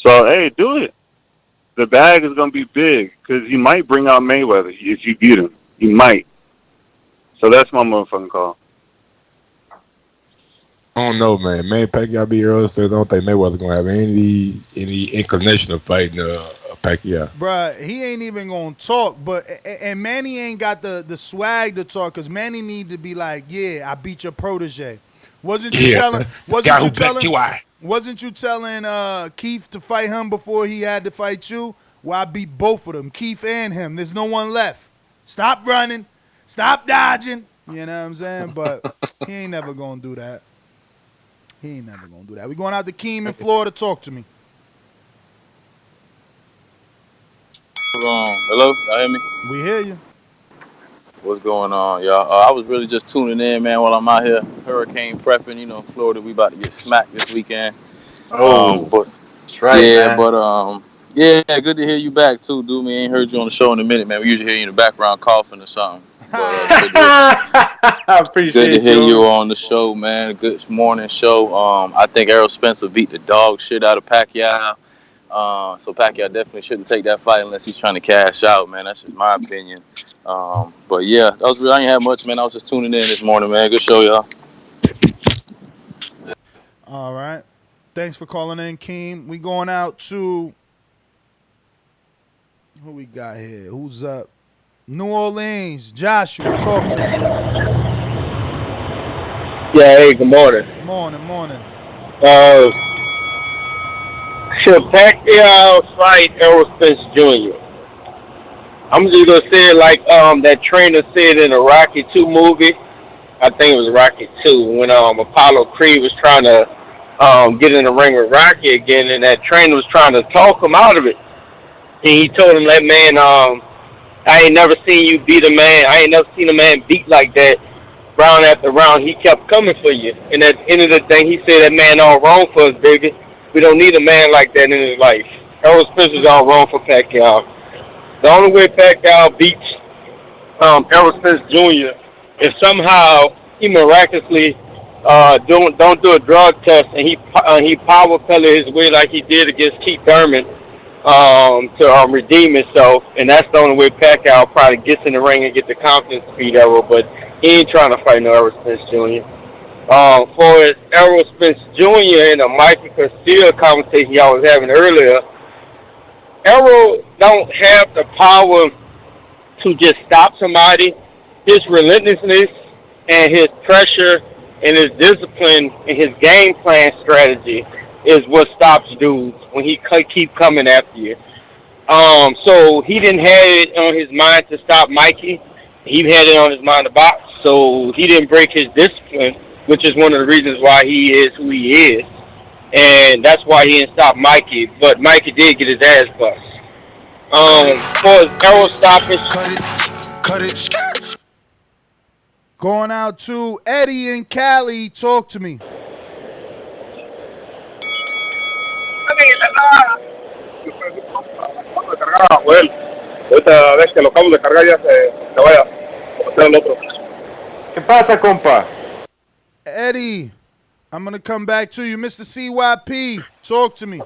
So hey, do it. The bag is gonna be big because you might bring out Mayweather if you beat him. You might. So that's my motherfucking call. I don't know, man. Man, Pacquiao beat Earl Spence. I don't think Mayweather gonna have any inclination of fighting Pacquiao. Bruh, he ain't even gonna talk. And Manny ain't got the swag to talk because Manny need to be like, yeah, I beat your protege. Wasn't you telling Keith to fight him before he had to fight you? Well, I beat both of them, Keith and him. There's no one left. Stop running. Stop dodging. You know what I'm saying? But he ain't never gonna do that. We going out to Keem in Florida. Talk to me. Hello, y'all hear me? We hear you. What's going on, y'all? I was really just tuning in, man, while I'm out here hurricane prepping. Florida, we about to get smacked this weekend. That's right, yeah, man. Yeah, good to hear you back too, dude. We ain't heard you on the show in a minute, man. We usually hear you in the background coughing or something. But I appreciate good to hear you on the show, man. Good morning show. I think Errol Spence will beat the dog shit out of Pacquiao. So Pacquiao definitely shouldn't take that fight unless he's trying to cash out, man. That's just my opinion. But yeah, that was real. I ain't had much, man. I was just tuning in this morning, man. Good show, y'all. All right. Thanks for calling in, Keem. We going out to who we got here? Who's up? New Orleans. Joshua, talk to me. Yeah, hey, good morning. Morning. Should Pacquiao fight Errol Spence Jr.? I'm just gonna say it like that trainer said in a Rocky 2 movie. I think it was Rocky 2 when Apollo Creed was trying to get in the ring with Rocky again, and that trainer was trying to talk him out of it. And he told him, that man, I ain't never seen you beat a man. I ain't never seen a man beat like that. Round after round, he kept coming for you. And at the end of the day, he said that man all wrong for us, baby. We don't need a man like that in his life. Errol Spence is all wrong for Pacquiao. The only way Pacquiao beats Errol Spence Jr. is somehow he miraculously don't do a drug test and he power pellet his way like he did against Keith Thurman to redeem himself, and that's the only way Pacquiao probably gets in the ring and get the confidence to beat Errol, but he ain't trying to fight no Errol Spence Jr. For his Errol Spence Jr. and a Mikey Garcia conversation y'all was having earlier, Errol don't have the power to just stop somebody. His relentlessness and his pressure and his discipline and his game plan strategy is what stops dudes when he keep coming after you. So he didn't have it on his mind to stop Mikey. He had it on his mind to box. So he didn't break his discipline, which is one of the reasons why he is who he is. And that's why he didn't stop Mikey. But Mikey did get his ass bust. For his Errol stoppage. Cut it. Going out to Eddie in Cali. Talk to me. Bueno, ahorita ves que lo acabo de cargar ya se vaya a hacer el otro. ¿Qué pasa, compa? Eddie, I'm going to come back to you. Mr. CYP, talk to me.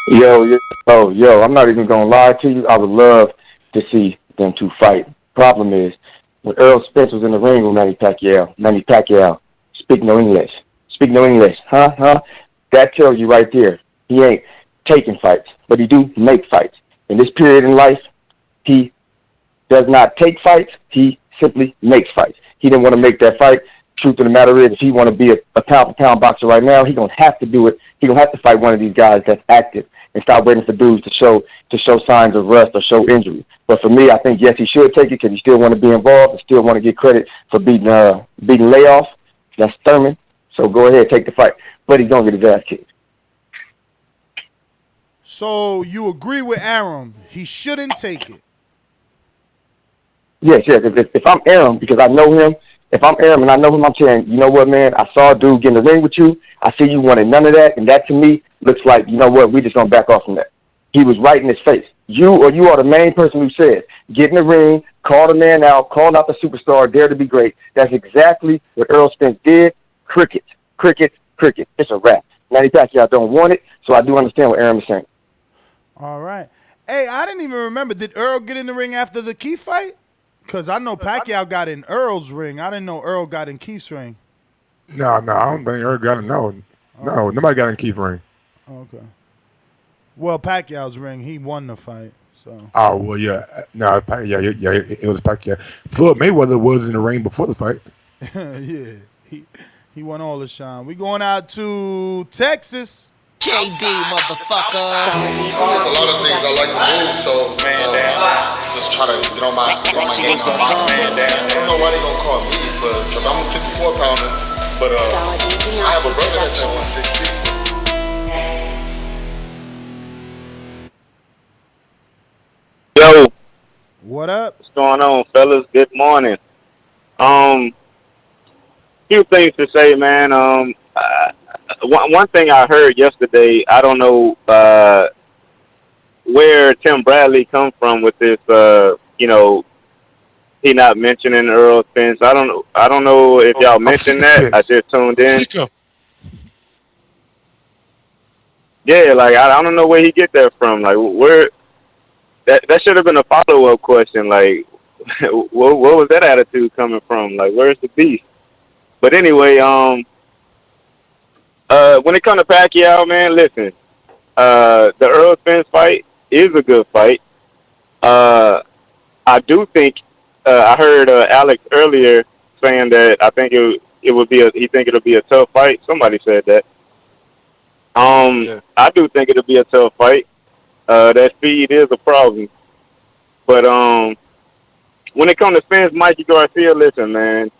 Yo, I'm not even going to lie to you. I would love to see them two fight. Problem is, when Earl Spence was in the ring with Manny Pacquiao, speak no English, huh? That tells you right there, he ain't taking fights, but he do make fights. In this period in life, he does not take fights, he simply makes fights. He didn't want to make that fight. Truth of the matter is, if he want to be a pound-for-pound boxer right now, he's going to have to do it. He's going to have to fight one of these guys that's active and stop waiting for dudes to show signs of rust or show injury. But for me, I think, yes, he should take it because he still want to be involved and still want to get credit for beating Layoff. That's Thurman. So go ahead, take the fight. But he's going to get his ass kicked. So you agree with Arum? He shouldn't take it. Yes. If I'm Arum, because I know him, if I'm Arum and I know him, I'm saying, you know what, man, I saw a dude get in the ring with you. I see you wanted none of that. And that, to me, looks like, you know what, we just going to back off from that. He was right in his face. You are the main person who said, get in the ring, call the man out, call out the superstar, dare to be great. That's exactly what Earl Spence did. Cricket. It's a wrap. Manny Pacquiao don't want it, so I do understand what Arum is saying. All right. Hey, I didn't even remember. Did Earl get in the ring after the Keith fight? Because I know Pacquiao got in Earl's ring. I didn't know Earl got in Keith's ring. No, I don't think Earl got it. No, nobody got in Keith's ring. Okay. Well, Pacquiao's ring, he won the fight. So. Oh, well, yeah. No, it was Pacquiao. Floyd Mayweather was in the ring before the fight. Yeah, he won all the shine. We going out to Texas. JD, motherfucker. There's a lot of things I like to move, so just trying to get on my game. I don't know why they gonna call me for I'm a 54-pounder, but I have a brother that's at 160. Yo. What up? What's going on, fellas? Good morning. Few things to say, man. One thing I heard yesterday, I don't know where Tim Bradley come from with this. He not mentioning Earl Spence. I don't know if y'all mentioned that. I just tuned in. Yeah, like I don't know where he get that from. Like where that should have been a follow up question. Like, what was that attitude coming from? Like, where's the beef? But anyway, when it comes to Pacquiao, man, listen, the Earl Spence fight is a good fight. Uh, I do think I heard Alex earlier saying that I think it would be he think it'll be a tough fight. Somebody said that. Yeah. I do think it'll be a tough fight. That speed is a problem, but when it comes to Spence, Mikey Garcia, listen, man.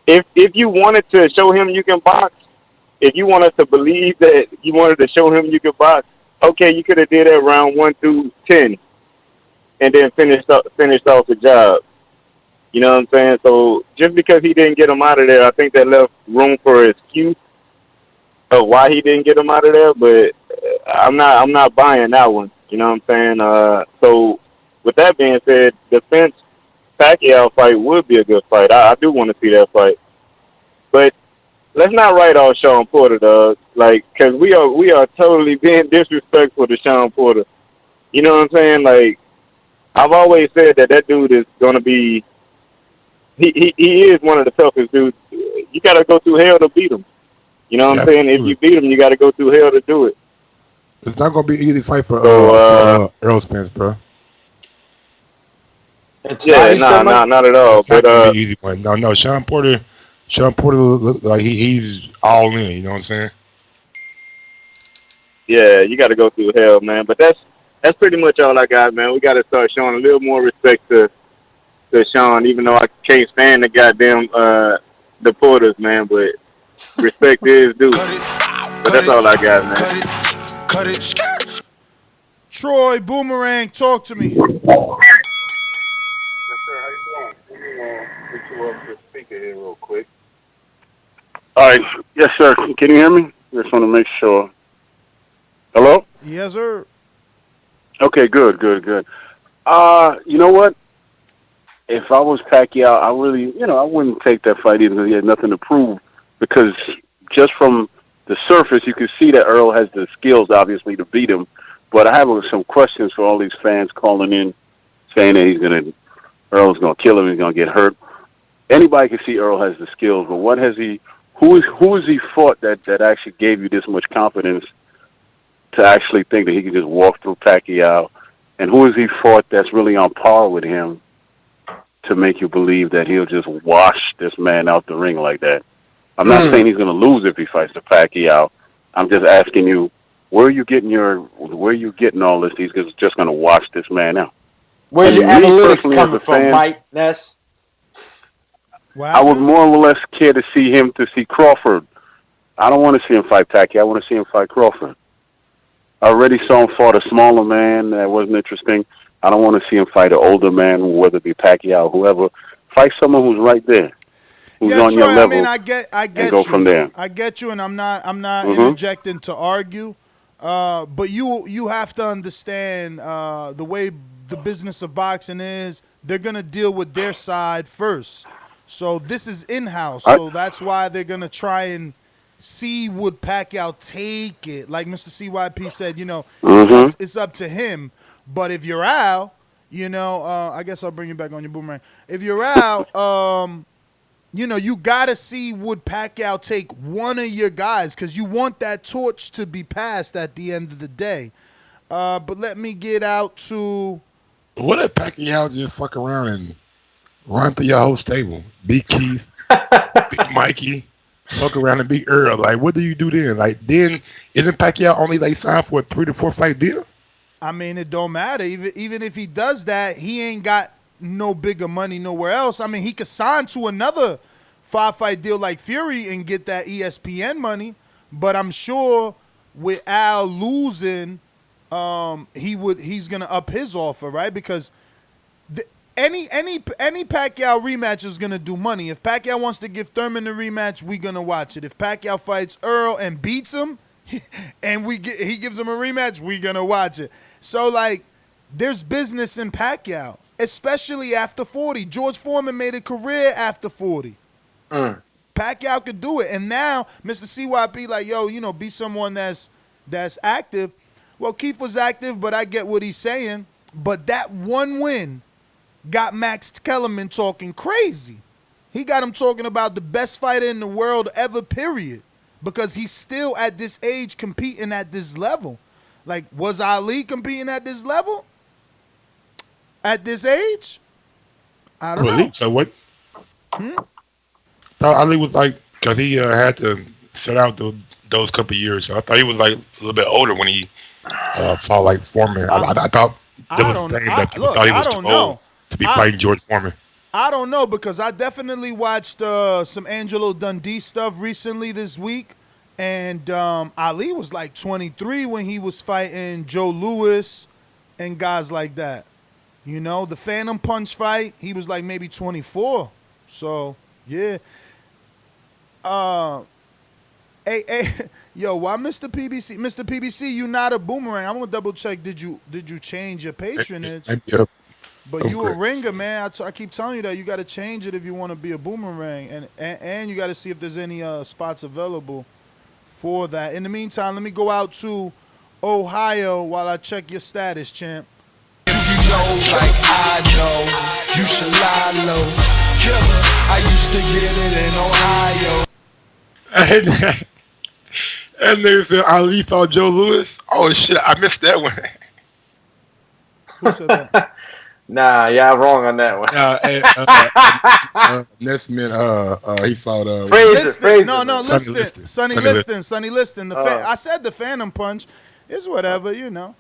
If you wanted to show him you can box, if you want us to believe that you wanted to show him you could box, okay, you could have did that round 1 through 10, and then finished off the job. You know what I'm saying? So just because he didn't get him out of there, I think that left room for excuse of why he didn't get him out of there. But I'm not buying that one. You know what I'm saying? So with that being said, the Spence Pacquiao fight would be a good fight. I do want to see that fight, but let's not write off Sean Porter, dog. Like, cause we are totally being disrespectful to Sean Porter. You know what I'm saying? Like, I've always said that dude is gonna be. He is one of the toughest dudes. You gotta go through hell to beat him. You know what Yeah, I'm saying? If absolutely. you beat him, you gotta go through hell to do it. It's not gonna be an easy fight So for Earl Spence, bro. It's not, yeah, you said, Mike? not at all. It's not But gonna be an easy one. No, Sean Porter look like he's all in. You know what I'm saying? yeah, you gotta go through hell, man. But that's pretty much all I got, man. We gotta start showing a little more respect to Sean, even though I can't stand the goddamn the Porters, man. But respect is due. But that's all I got, man. Cut it. Troy Boomerang, talk to me. Yes, sir. How you doing? Let me put you up to speaker here real quick. All right. Yes, sir. Can you hear me? Just want to make sure. Hello? Yes, sir. Okay, good. You know what? If I was Pacquiao, I really, I wouldn't take that fight even though he had nothing to prove because just from the surface, you can see that Earl has the skills, obviously, to beat him. But I have some questions for all these fans calling in saying that Earl's going to kill him, he's going to get hurt. Anybody can see Earl has the skills, but what has he? Who has he fought that actually gave you this much confidence to actually think that he can just walk through Pacquiao? And who has he fought that's really on par with him to make you believe that he'll just wash this man out the ring like that? I'm not saying he's going to lose if he fights the Pacquiao. I'm just asking you, where are you getting all this? He's just going to wash this man out. Where's your And me analytics personally, coming as a from, fan, Mike Ness? I would more or less care to see Crawford. I don't want to see him fight Pacquiao. I want to see him fight Crawford. I already saw him fight a smaller man. That wasn't interesting. I don't want to see him fight an older man, whether it be Pacquiao or whoever. Fight someone who's right there, who's on Troy, your level, I mean, I get and go you. from there. I get you, and I'm not Mm-hmm. interjecting to argue. But you have to understand the way the business of boxing is. They're gonna deal with their side first. So this is in-house. So that's why they're gonna try and see would Pacquiao take it. Like Mr. CYP said, Mm-hmm. it's up to him. But if you're out, I guess I'll bring you back on your boomerang. If you're out, you gotta see would Pacquiao take one of your guys because you want that torch to be passed at the end of the day. But let me get out to. What if Pacquiao just fuck around and run through your whole stable? Beat Keith, beat Mikey, fuck around and beat Earl. Like, what do you do then? Like, then isn't Pacquiao only signed for a 3 to 4 fight deal? I mean, it don't matter. Even if he does that, he ain't got no bigger money nowhere else. I mean, he could sign to another 5-fight deal like Fury and get that ESPN money. But I'm sure with Al losing, he's gonna up his offer, right? Because any Pacquiao rematch is gonna do money. If Pacquiao wants to give Thurman the rematch, we gonna watch it. If Pacquiao fights Earl and beats him, and he gives him a rematch, we gonna watch it. So like, there's business in Pacquiao, especially after 40. George Foreman made a career after 40. Pacquiao could do it, and now Mr. CYP like, yo, be someone that's active. Well, Keith was active, but I get what he's saying. But that one win got Max Kellerman talking crazy. He got him talking about the best fighter in the world ever, period. Because he's still at this age competing at this level. Like, was Ali competing at this level? At this age? I don't know. So what? Thought Ali was like, because he had to sit out those couple years. So I thought he was like a little bit older when he fought like Foreman. I thought there was a thing that people thought he was too old to be fighting George Foreman. I don't know, because I definitely watched some Angelo Dundee stuff recently this week. And Ali was like 23 when he was fighting Joe Louis and guys like that. You know, the Phantom Punch fight, he was like maybe 24. So, yeah. Hey, yo, why Mr. PBC? Mr. PBC, you not a boomerang. I'm gonna double check. Did you change your patronage? But you a ringer, man. I keep telling you that you got to change it if you want to be a boomerang, and you got to see if there's any spots available for that. In the meantime, let me go out to Ohio while I check your status, champ. If you know like I know, you should lie low. Killer, I used to get it in Ohio. And they said Ali saw Joe Louis. Oh shit, I missed that one. Who said that? Nah, y'all wrong on that one. Nesman, he fought Fraser. No, Sonny Liston. I said the Phantom Punch. It's whatever, you know.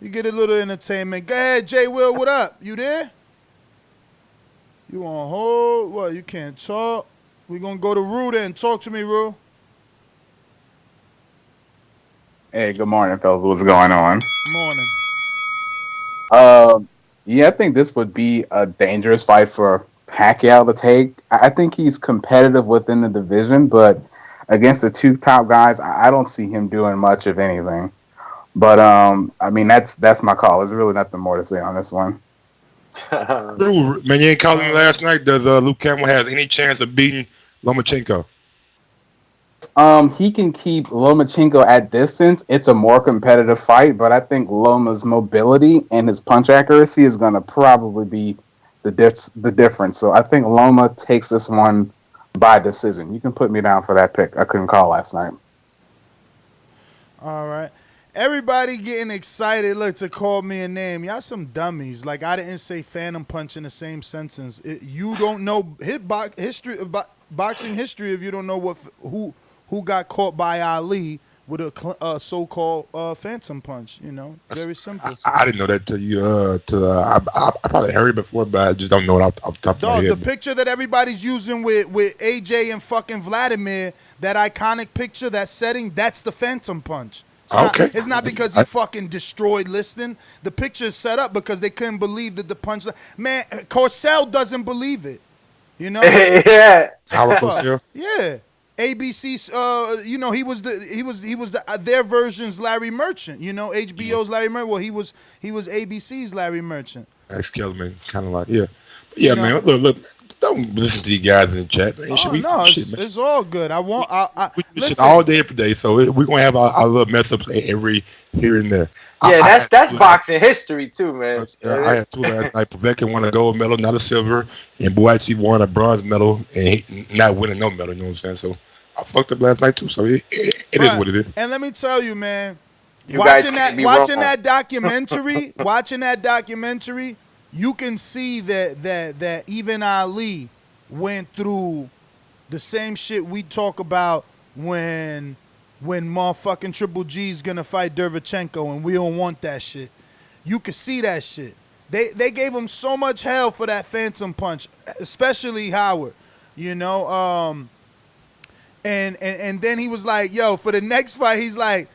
You get a little entertainment. Go ahead, J. Will, what up? You there? You on hold? What, you can't talk? We gonna go to Rue then. Talk to me, Rue. Hey, good morning, fellas. What's going on? Morning. Yeah, I think this would be a dangerous fight for Pacquiao to take. I think he's competitive within the division, but against the two top guys, I don't see him doing much of anything. But I mean, that's my call. There's really nothing more to say on this one. Man, you ain't calling last night. Does Luke Campbell have any chance of beating Lomachenko? He can keep Lomachenko at distance. It's a more competitive fight, but I think Loma's mobility and his punch accuracy is going to probably be the difference. So I think Loma takes this one by decision. You can put me down for that pick. I couldn't call last night. All right. Everybody getting excited, look, to call me a name. Y'all some dummies. Like, I didn't say Phantom Punch in the same sentence. You don't know boxing history if you don't know who got caught by Ali with a so-called Phantom Punch. You know, very simple. I didn't know that till you. I probably heard it before, but I just don't know it off the top of my head. The picture that everybody's using with AJ and fucking Vladimir, that iconic picture, that setting, that's the Phantom Punch. It's not because he fucking destroyed Liston. The picture is set up because they couldn't believe that the punch. Man, Corcel doesn't believe it. You know? Yeah. Howard Cosell? Yeah. ABC's, you know, he was their version's Larry Merchant. You know, HBO's Larry Merchant. Well, he was ABC's Larry Merchant. Ex Kellerman, kind of like, yeah. But yeah, man, look, don't listen to these guys in the chat, man. It's all good. We listen all day, every day, so we're going to have our little mess ups every here and there. Yeah, that's boxing history, too, man. I had two last night. Povetkin won a gold medal, not a silver, and Boachi won a bronze medal, and he not winning no medal, you know what I'm saying? So I fucked up last night, too, so it is what it is. And let me tell you, man, watching that documentary, you can see that even Ali went through the same shit we talk about when motherfucking Triple G's gonna fight Derevchenko, and we don't want that shit. You can see that shit. They gave him so much hell for that Phantom Punch, especially Howard. You know, and then he was like, yo, for the next fight, he's like,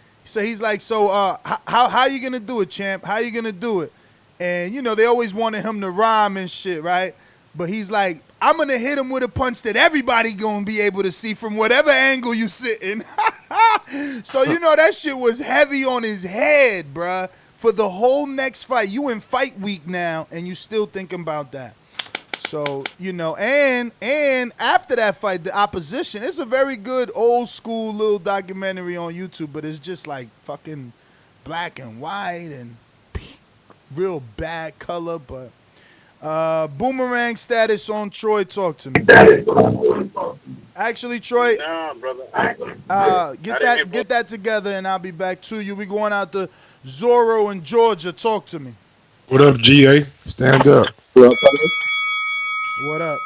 how you gonna do it, champ? How you gonna do it? And, you know, they always wanted him to rhyme and shit, right? But he's like, I'm going to hit him with a punch that everybody going to be able to see from whatever angle you sitting. So, you know, that shit was heavy on his head, bruh. For the whole next fight. You in fight week now, and you still thinking about that. So, you know, and after that fight, the opposition, it's a very good old school little documentary on YouTube, but it's just like fucking black and white and real bad color, but Boomerang status on Troy. Talk to me. Actually, Troy, Nah, brother. get that together, and I'll be back to you. We going out to Zorro in Georgia. Talk to me. What up, GA? Stand up. What up?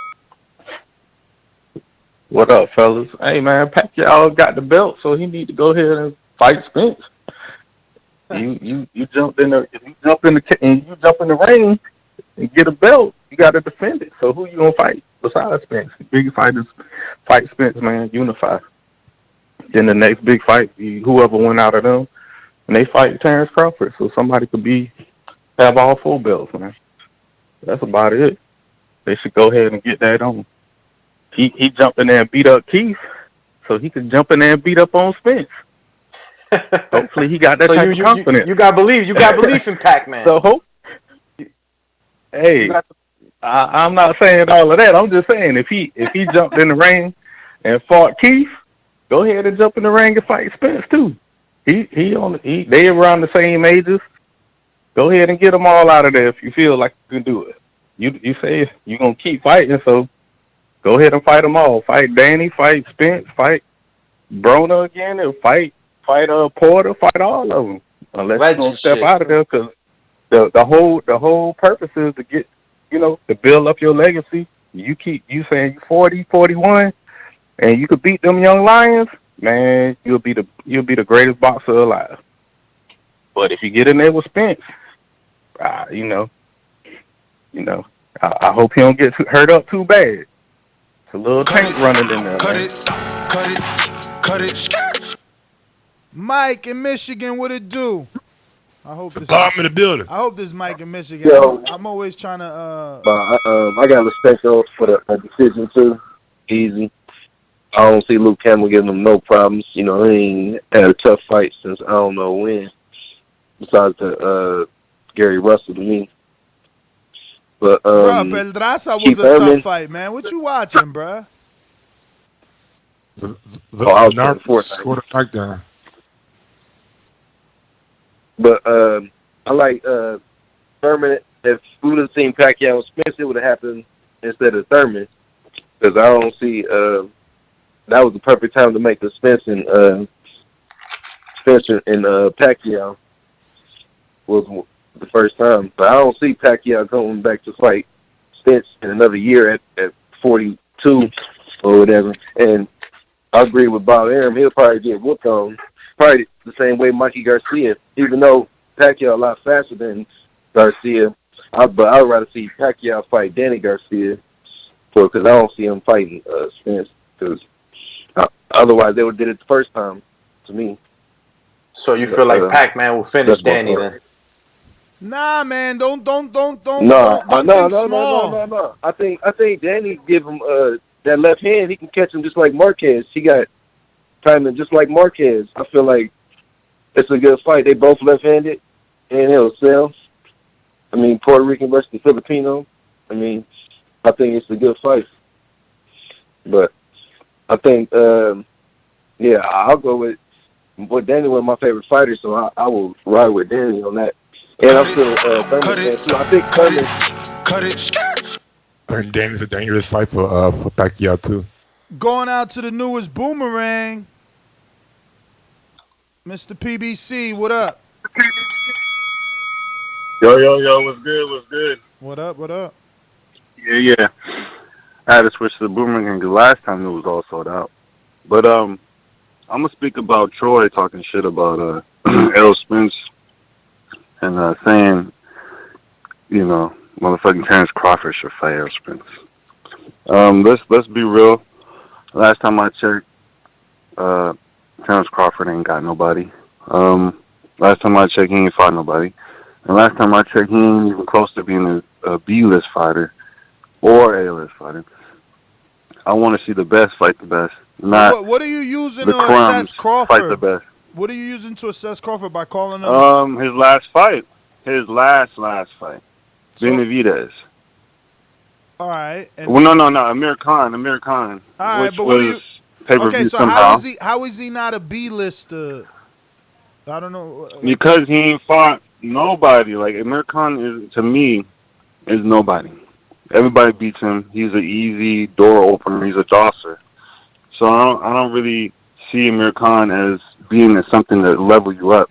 What up, fellas? Hey, man, Pacquiao got the belt, so he need to go ahead and fight Spence. You jumped in the if you jump in the and you jump in the ring and get a belt, you got to defend it. So who you gonna fight besides Spence? Big fighters fight Spence, man. Unify. Then the next big fight, whoever went out of them, and they fight Terrence Crawford. So somebody could have all 4 belts, man. That's about it. They should go ahead and get that on. He jumped in there and beat up Keith, so he could jump in there and beat up on Spence. Hopefully he got that type of confidence. You got belief in Pac-Man. So I'm not saying all of that. I'm just saying if he jumped in the ring and fought Keith, go ahead and jump in the ring and fight Spence too. They around the same ages. Go ahead and get them all out of there if you feel like you can do it. You say you're gonna keep fighting, so go ahead and fight them all. Fight Danny, fight Spence, fight Broner again, and fight Porter, fight all of them. Unless you don't step out of there, because the whole purpose is to get, to build up your legacy. You saying you 40, 41, and you could beat them young lions, man. You'll be the greatest boxer alive. But if you get in there with Spence, I hope he don't get hurt up too bad. It's a little tank running in there. Cut it. Mike in Michigan, what it do? I hope this. Bomb in the building. I hope this Mike in Michigan. Yo. I'm always trying to. I got respect for the decision too. Easy. I don't see Luke Campbell giving him no problems. He ain't had a tough fight since I don't know when. Besides the Gary Russell to me. But bruh, Pedraza was a tough fight, man. What you watching, bruh? The scored a knockdown. But I like Thurman. If we would have seen Pacquiao and Spence, it would have happened instead of Thurman. Because I don't see that was the perfect time to make the Spence and Pacquiao was the first time. But I don't see Pacquiao going back to fight Spence in another year at 42 or whatever. And I agree with Bob Arum. He'll probably get whooped on. Probably the same way Mikey Garcia, even though Pacquiao a lot faster than Garcia. But I'd rather see Pacquiao fight Danny Garcia because I don't see him fighting Spence. Because otherwise they would did it the first time to me. So you feel like Pac-Man will finish Danny then? Nah, man, don't think small. No. I think Danny give him that left hand. He can catch him just like Marquez. He got timing just like Marquez. I feel like it's a good fight. They both left-handed, and he'll sell. I mean, Puerto Rican versus the Filipino. I mean, I think it's a good fight. But I think, I'll go with Danny was my favorite fighter, so I will ride with Danny on that. And I'm still Thurman fan too. I think Thurman. Cut it. And Danny's a dangerous fight for Pacquiao too. Going out to the newest Boomerang, Mr. PBC, what up? Yo, what's good? What up? Yeah. I had to switch to the Boomerang because last time it was all sold out. But I'm gonna speak about Troy talking shit about Errol Spence and saying, motherfucking Terrence Crawford should fight Errol Spence. Let's be real. Last time I checked, Terrence Crawford ain't got nobody. Last time I checked, he ain't fought nobody. And last time I checked, he ain't even close to being a B-list fighter or A-list fighter. I want to see the best fight the best. Not what are you using the to assess Crawford? Fight the best. What are you using to assess Crawford by calling him? His last fight. His last fight. Benavidez. All right. Well, no. Amir Khan. All right, but what do you? Okay, so how is he not a B-lister? I don't know. Because he ain't fought nobody. Like Amir Khan is, to me, is nobody. Everybody beats him. He's an easy door opener. He's a josser. So I don't really see Amir Khan as being something that level you up.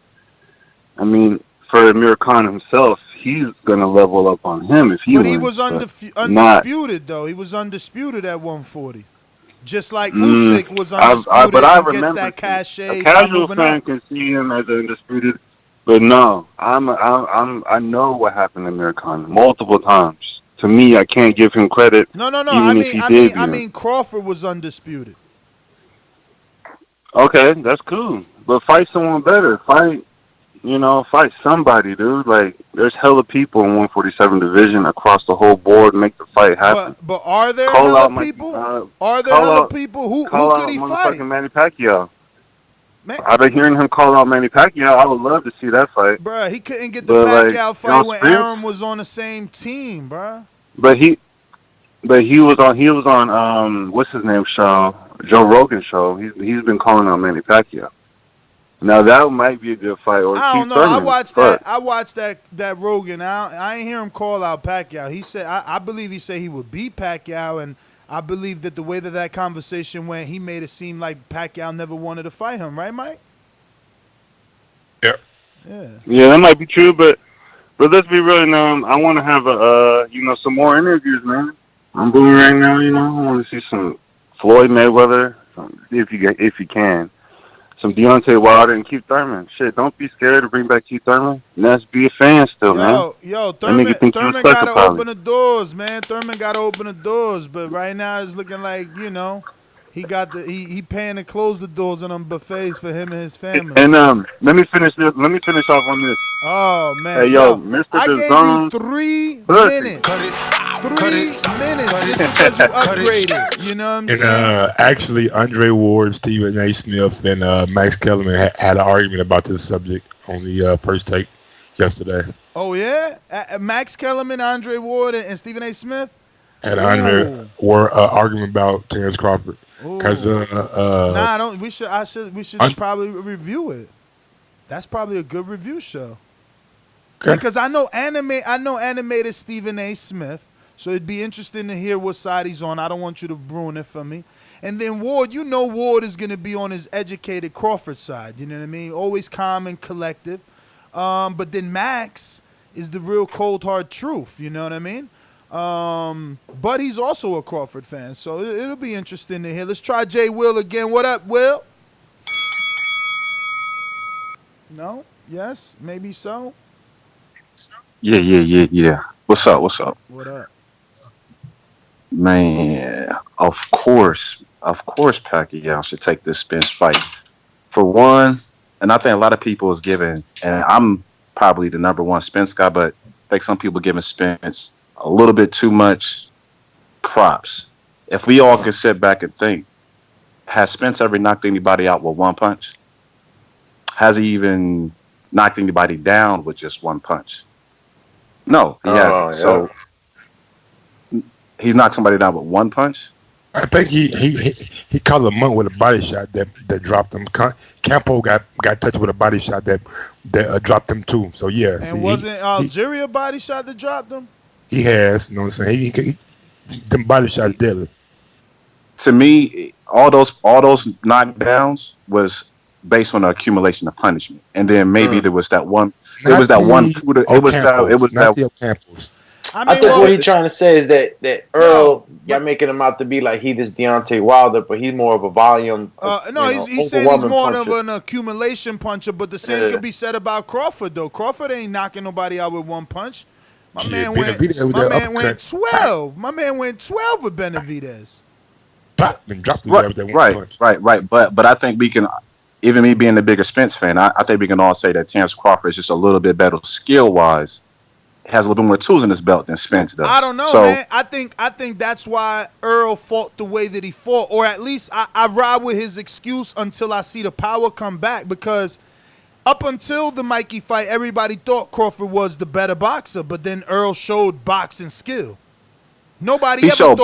I mean, for Amir Khan himself, he's gonna level up on him if he But he wins. was Not. undisputed though. He was undisputed at 140. Just like Mm, Usyk was but undisputed I and gets remember that cachet a by casual moving fan up. can see him as undisputed, but no, I know what happened to Amir Khan multiple times. To me, I can't give him credit, No. even if he did beat I him. mean Crawford was undisputed. Okay, that's cool, but fight someone better. Fight somebody, dude. Like, there's hella people in 147 division across the whole board. Make the fight happen. But are there Call hella out my, people? uh, Are there call hella out, people? Who call could out he motherfucking fight? Manny Pacquiao. Man, I've been hearing him call out Manny Pacquiao. I would love to see that fight. bruh, he couldn't get the But like, Pacquiao fight Errol when Spence, Arum was on the same team, bruh. but he was on what's his name show, Joe Rogan show. He's been calling out Manny Pacquiao. Now that might be a good fight, or I Keith don't know. Thurman. Fuck. I watched that Rogan. I ain't hear him call out Pacquiao. He said I believe he said he would beat Pacquiao, and I believe that the way that conversation went, he made it seem like Pacquiao never wanted to fight him. Right, Mike? Yeah. Yeah. Yeah, that might be true, but let's be real now. I want to have some more interviews, man. I'm doing right now. I want to see some Floyd Mayweather, if you can. Some Deontay Wilder and Keith Thurman. Shit, don't be scared to bring back Keith Thurman. Let's be a fan still, man. Yo, That nigga think you was Thurman special, gotta probably. open the doors, man. Thurman gotta open the doors, but right now it's looking like he paying to close the doors on them buffets for him and his family. And let me finish this. Let me finish off on this. Oh Hey, man, yo, yo, Mr. I gave you DAZN, 3 pussy. minutes. 3 minutes just because you upgraded. You know what I'm And saying? actually, Andre Ward, Stephen A. Smith, and Max Kellerman had an argument about this subject on the first take yesterday. Oh yeah, Max Kellerman, Andre Ward, and Stephen A. Smith. Had Andre Ooh. Ward argument about Terrence Crawford because Nah, I don't. We should probably review it. That's probably a good review show. Okay. Because I know animated Stephen A. Smith, so it'd be interesting to hear what side he's on. I don't want you to ruin it for me. And then Ward, Ward is gonna be on his educated Crawford side. You know what I mean? Always calm and collective. But then Max is the real cold hard truth. You know what I mean? But he's also a Crawford fan, so it'll be interesting to hear. Let's try Jay Will again. What up, Will? No? Yes? Maybe so? Yeah. What's up? What up? Man, of course, Pacquiao should take this Spence fight. For one, and I think a lot of people is giving, and I'm probably the number one Spence guy, but I think some people giving Spence a little bit too much props. If we all can sit back and think, has Spence ever knocked anybody out with one punch? Has he even knocked anybody down with just one punch? No, he hasn't. yeah. So he's knocked somebody down with one punch. I think he caught Lamont with a body shot that dropped him. Campo got touched with a body shot that dropped him too. So yeah. And wasn't Algeria body shot that dropped him? He has. You know what I'm saying? Them body shots deadly. To me, all those knockdowns was based on the accumulation of punishment, and then maybe there was that one. There was that one. It was that. Campos. I think what he's trying to say is that Earl, y'all making him out to be like he this Deontay Wilder, but he's more of a volume. He's saying he's more of an accumulation puncher, but the same could be said about Crawford, though. Crawford ain't knocking nobody out with one punch. My man went 12. My man went 12 with Benavidez. And dropped his with that one punch. Right. But I think we can, even me being the bigger Spence fan, I think we can all say that Terrence Crawford is just a little bit better skill-wise. Has a little bit more tools in his belt than Spence does. I don't know, man. I think that's why Earl fought the way that he fought, or at least I ride with his excuse until I see the power come back. Because up until the Mikey fight, everybody thought Crawford was the better boxer, but then Earl showed boxing skill. Nobody ever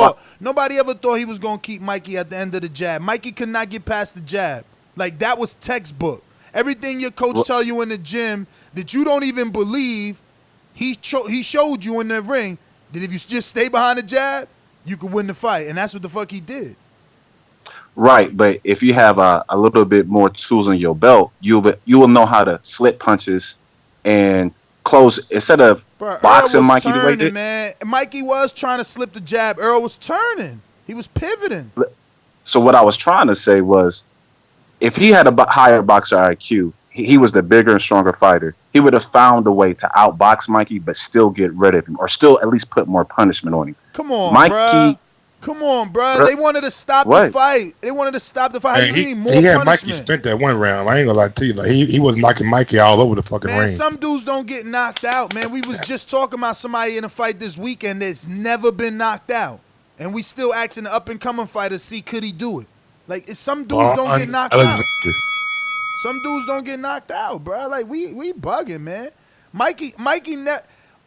thought he was gonna keep Mikey at the end of the jab. Mikey could not get past the jab. Like, that was textbook. Everything your coach tell you in the gym that you don't even believe. He showed you in the ring. that if you just stay behind the jab, you could win the fight, and that's what the fuck he did. Right, but if you have a little bit more tools in your belt, you will know how to slip punches and close instead of boxing Earl was Mikey the way he turning, did. man. Mikey was trying to slip the jab. Earl was turning. He was pivoting. So what I was trying to say was, if he had a higher boxer IQ, he was the bigger and stronger fighter. He would have found a way to outbox Mikey, but still get rid of him, or still at least put more punishment on him. Come on, Mikey. bruh. Come on, bruh. They wanted to stop the fight. They wanted to stop the fight. How you mean more he had punishment? Mikey spent that one round. I ain't gonna lie to you. Like he was knocking Mikey all over the fucking Man, ring. some dudes don't get knocked out, man. We was just talking about somebody in a fight this weekend that's never been knocked out. And we still asking the up-and-coming fighter, see, could he do it? Like, some dudes don't get knocked out. Some dudes don't get knocked out, bro. Like, we bugging, man. Mikey,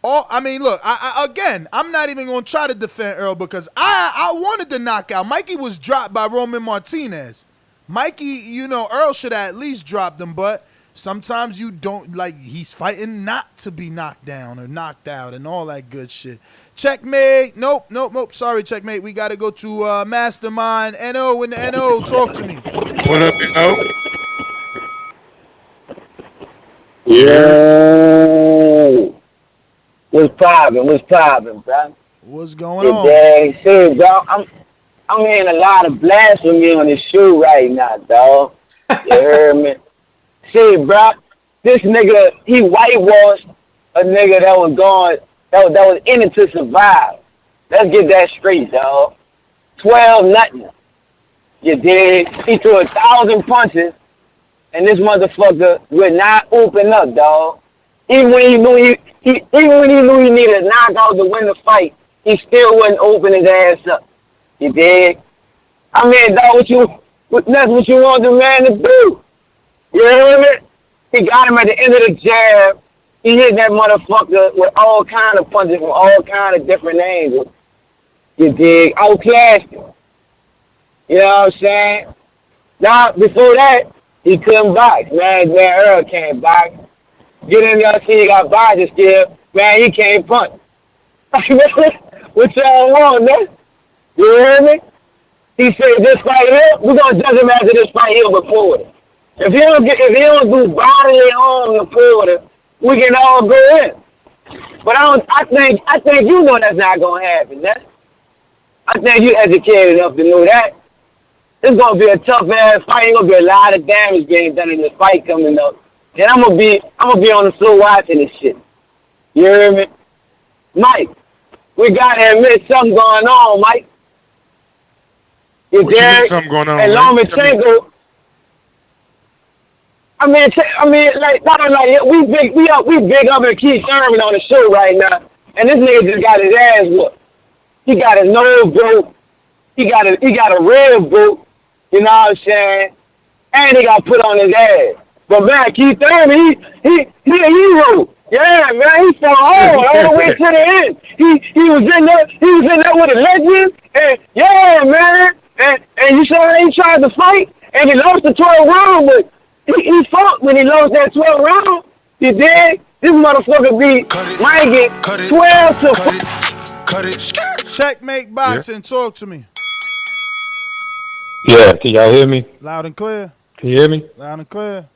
I mean, look, again, I'm not even going to try to defend Earl because I wanted the knockout. Mikey was dropped by Roman Martinez. Mikey, Earl should have at least dropped him, but sometimes you don't, like, he's fighting not to be knocked down or knocked out and all that good shit. Checkmate. Nope. Sorry, Checkmate. We got to go to Mastermind. NO in the NO. Talk to me. What up, NO? Yo. What's poppin', bro? What's going on? Dang, shit, dog. I'm hearing a lot of blasphemy on this shoe right now, dog. You heard me? Shit, bro. This nigga, he whitewashed a nigga that was in it to survive. Let's get that straight, dog. 12-0. You dig? He threw 1,000 punches, and this motherfucker would not open up, dog. Even when he knew he needed a knockout to win the fight, he still wouldn't open his ass up. You dig? I mean, dog, that's what you want the man to do. You hear me? He got him at the end of the jab. He hit that motherfucker with all kind of punches from all kind of different angles. You dig? Outclassed him. You know what I'm saying? Now, before that, he couldn't box. Man, Earl can't box. Get in there, see he got boxing skill. Man, he can't punch. What y'all want, man? You hear me? He said this fight here, we're gonna judge him after this fight here before it. If he don't do bodily harm to Porter, we can all go in. But I think you know that's not gonna happen. I think you educated enough to know that. It's gonna be a tough ass fight. It's gonna be a lot of damage being done in this fight coming up. And I'm gonna be on the floor watching this shit. You hear me? Mike, we gotta admit something going on, Mike. What you mean something going on? And Lomachenko. I mean, like, we big up and Keith Thurman on the show right now, and this nigga just got his ass whooped. He got his nose broke. He got a rib broke. You know what I'm saying? And he got put on his ass. But man, Keith Thurman, he a hero. Yeah, man, he fought hard all the way to the end. He was in there with a legend, and yeah, man. And you saw how he tried to fight, and he lost the 12th round, but he fought when he lost that 12th round. You dig? This motherfucker might get 12 to 4. Cut it. Checkmate boxing. Yeah. Talk to me. Yeah, can y'all hear me? Loud and clear. Can you hear me? Loud and clear.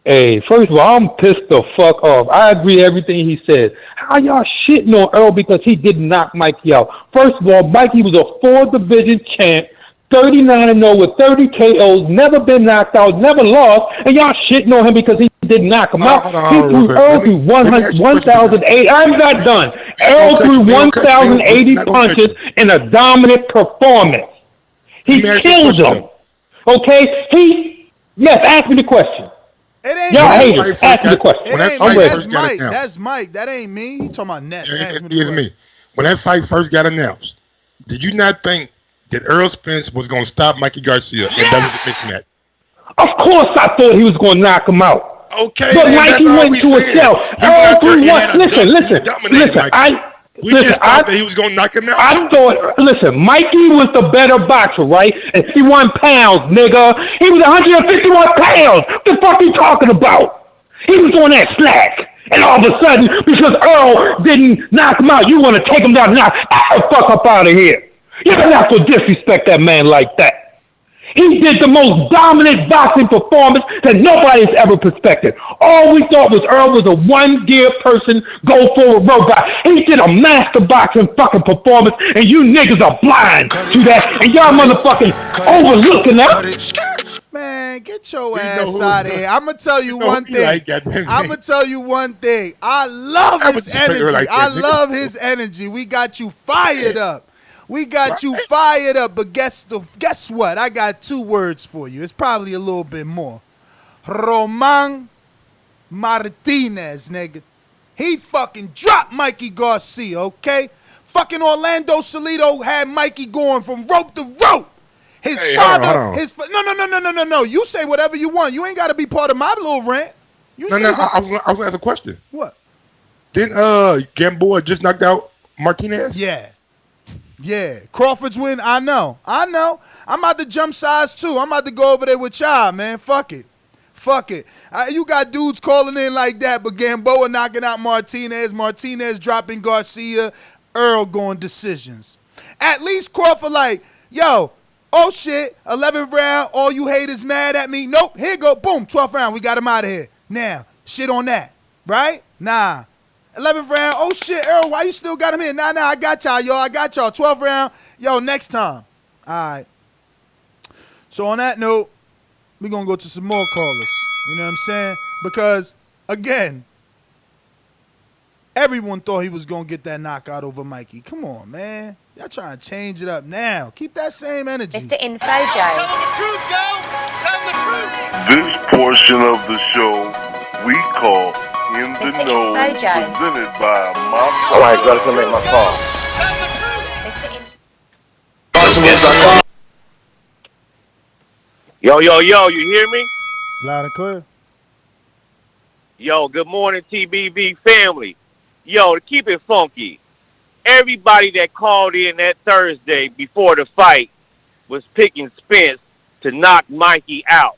Hey, first of all, I'm pissed the fuck off. I agree with everything he said. How y'all shitting on Earl because he didn't knock Mikey out? First of all, Mikey was a 4-division champ, 39-0 with 30 KOs, never been knocked out, never lost, and y'all shitting on him because he didn't knock him out. He threw Earl through 1,008. I'm not done. Earl threw 1,080 punches in a dominant performance. He killed him. Okay? Yes, ask me the question. It ain't y'all haters. Ask me the question. That's Mike. That ain't me. He talking about Ness. It's me. When that fight first got announced, did you not think that Earl Spence was going to stop Mikey Garcia? And that was a mismatch. Of course I thought he was going to knock him out. Okay, but Mikey went to himself. Earl threw one. Listen. We just thought that he was going to knock him out. Listen, Mikey was the better boxer, right? And 51 pounds, nigga. He was 151 pounds. What the fuck are you talking about? He was on that slack. And all of a sudden, because Earl didn't knock him out, you want to take him down and knock the fuck up out of here. You're not going to disrespect that man like that. He did the most dominant boxing performance that nobody's ever respected. All we thought was Earl was a one-gear person, go forward robot. He did a master boxing fucking performance, and you niggas are blind to that, and y'all motherfucking overlooking that. Man, get your ass out of here. I'm going to tell you one thing. I'm going to tell you one thing. I love his energy. I love his energy. We got you fired up. We got you fired up, but guess what? I got 2 words for you. It's probably a little bit more. Roman Martinez, nigga. He fucking dropped Mikey Garcia, okay? Fucking Orlando Salido had Mikey going from rope to rope. His father, no. You say whatever you want. You ain't got to be part of my little rant. I was going to ask a question. What? Didn't Gamboa just knocked out Martinez? Yeah, Crawford's win. I know. I'm about to jump sides too. I'm about to go over there with y'all, man. Fuck it. You got dudes calling in like that, but Gamboa knocking out Martinez dropping Garcia, Earl going decisions. At least Crawford like, yo, oh shit, 11th round, all you haters mad at me. Nope, here go, boom, 12th round, we got him out of here. Now, shit on that, right? Nah. 11th round, oh shit, Earl, why you still got him in? Nah, I got y'all, yo, I got y'all. 12th round, yo, next time. All right. So on that note, we're going to go to some more callers. You know what I'm saying? Because, again, everyone thought he was going to get that knockout over Mikey. Come on, man. Y'all trying to change it up now. Keep that same energy. Mr. Info Joe. Tell them the truth, yo. Tell them the truth. This portion of the show we call In the Know, presented by my. All right, brother, come make my call. Yo, you hear me? Loud and clear. Yo, good morning, TBV family. Yo, to keep it funky, everybody that called in that Thursday before the fight was picking Spence to knock Mikey out.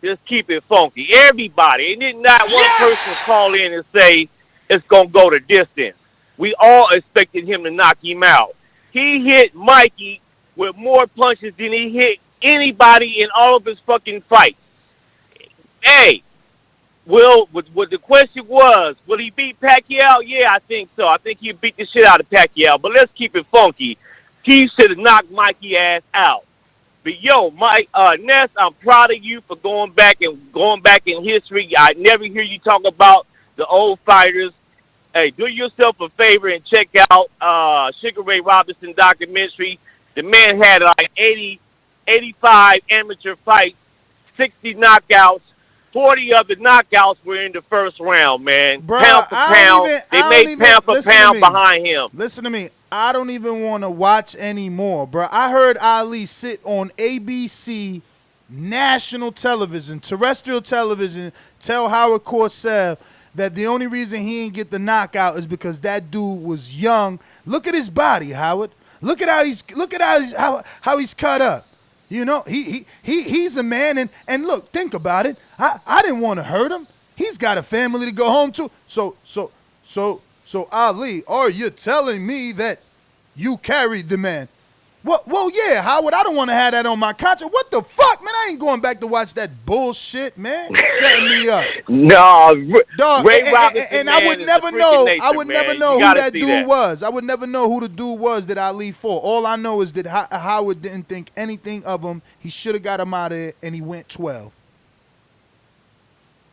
Just keep it funky. Everybody. And then not one person call in and say it's going to go the distance. We all expected him to knock him out. He hit Mikey with more punches than he hit anybody in all of his fucking fights. Hey, what the question was, will he beat Pacquiao? Yeah, I think so. I think he'll beat the shit out of Pacquiao. But let's keep it funky. He should have knocked Mikey ass out. But yo, Ness, I'm proud of you for going back in history. I never hear you talk about the old fighters. Hey, do yourself a favor and check out Sugar Ray Robinson documentary. The man had like 85 amateur fights, 60 knockouts. 40 of the knockouts were in the first round, man. Bruh, pound for pound. They made pound for pound behind him. Listen to me. I don't even want to watch anymore, bro. I heard Ali sit on ABC national television, terrestrial television, tell Howard Cosell that the only reason he didn't get the knockout is because that dude was young. Look at his body, Howard. Look at how he's cut up. You know, he's a man, and look, think about it. I didn't want to hurt him. He's got a family to go home to. So Ali, are you telling me that you carried the man? Well, yeah, Howard, I don't want to have that on my conscience. What the fuck, man? I ain't going back to watch that bullshit, man. Setting me up. No, dog. Ray Robinson, and I would never know. I would never know who that dude was. I would never know who the dude was that Ali fought. All I know is that Howard didn't think anything of him. He should have got him out of there, and he went 12.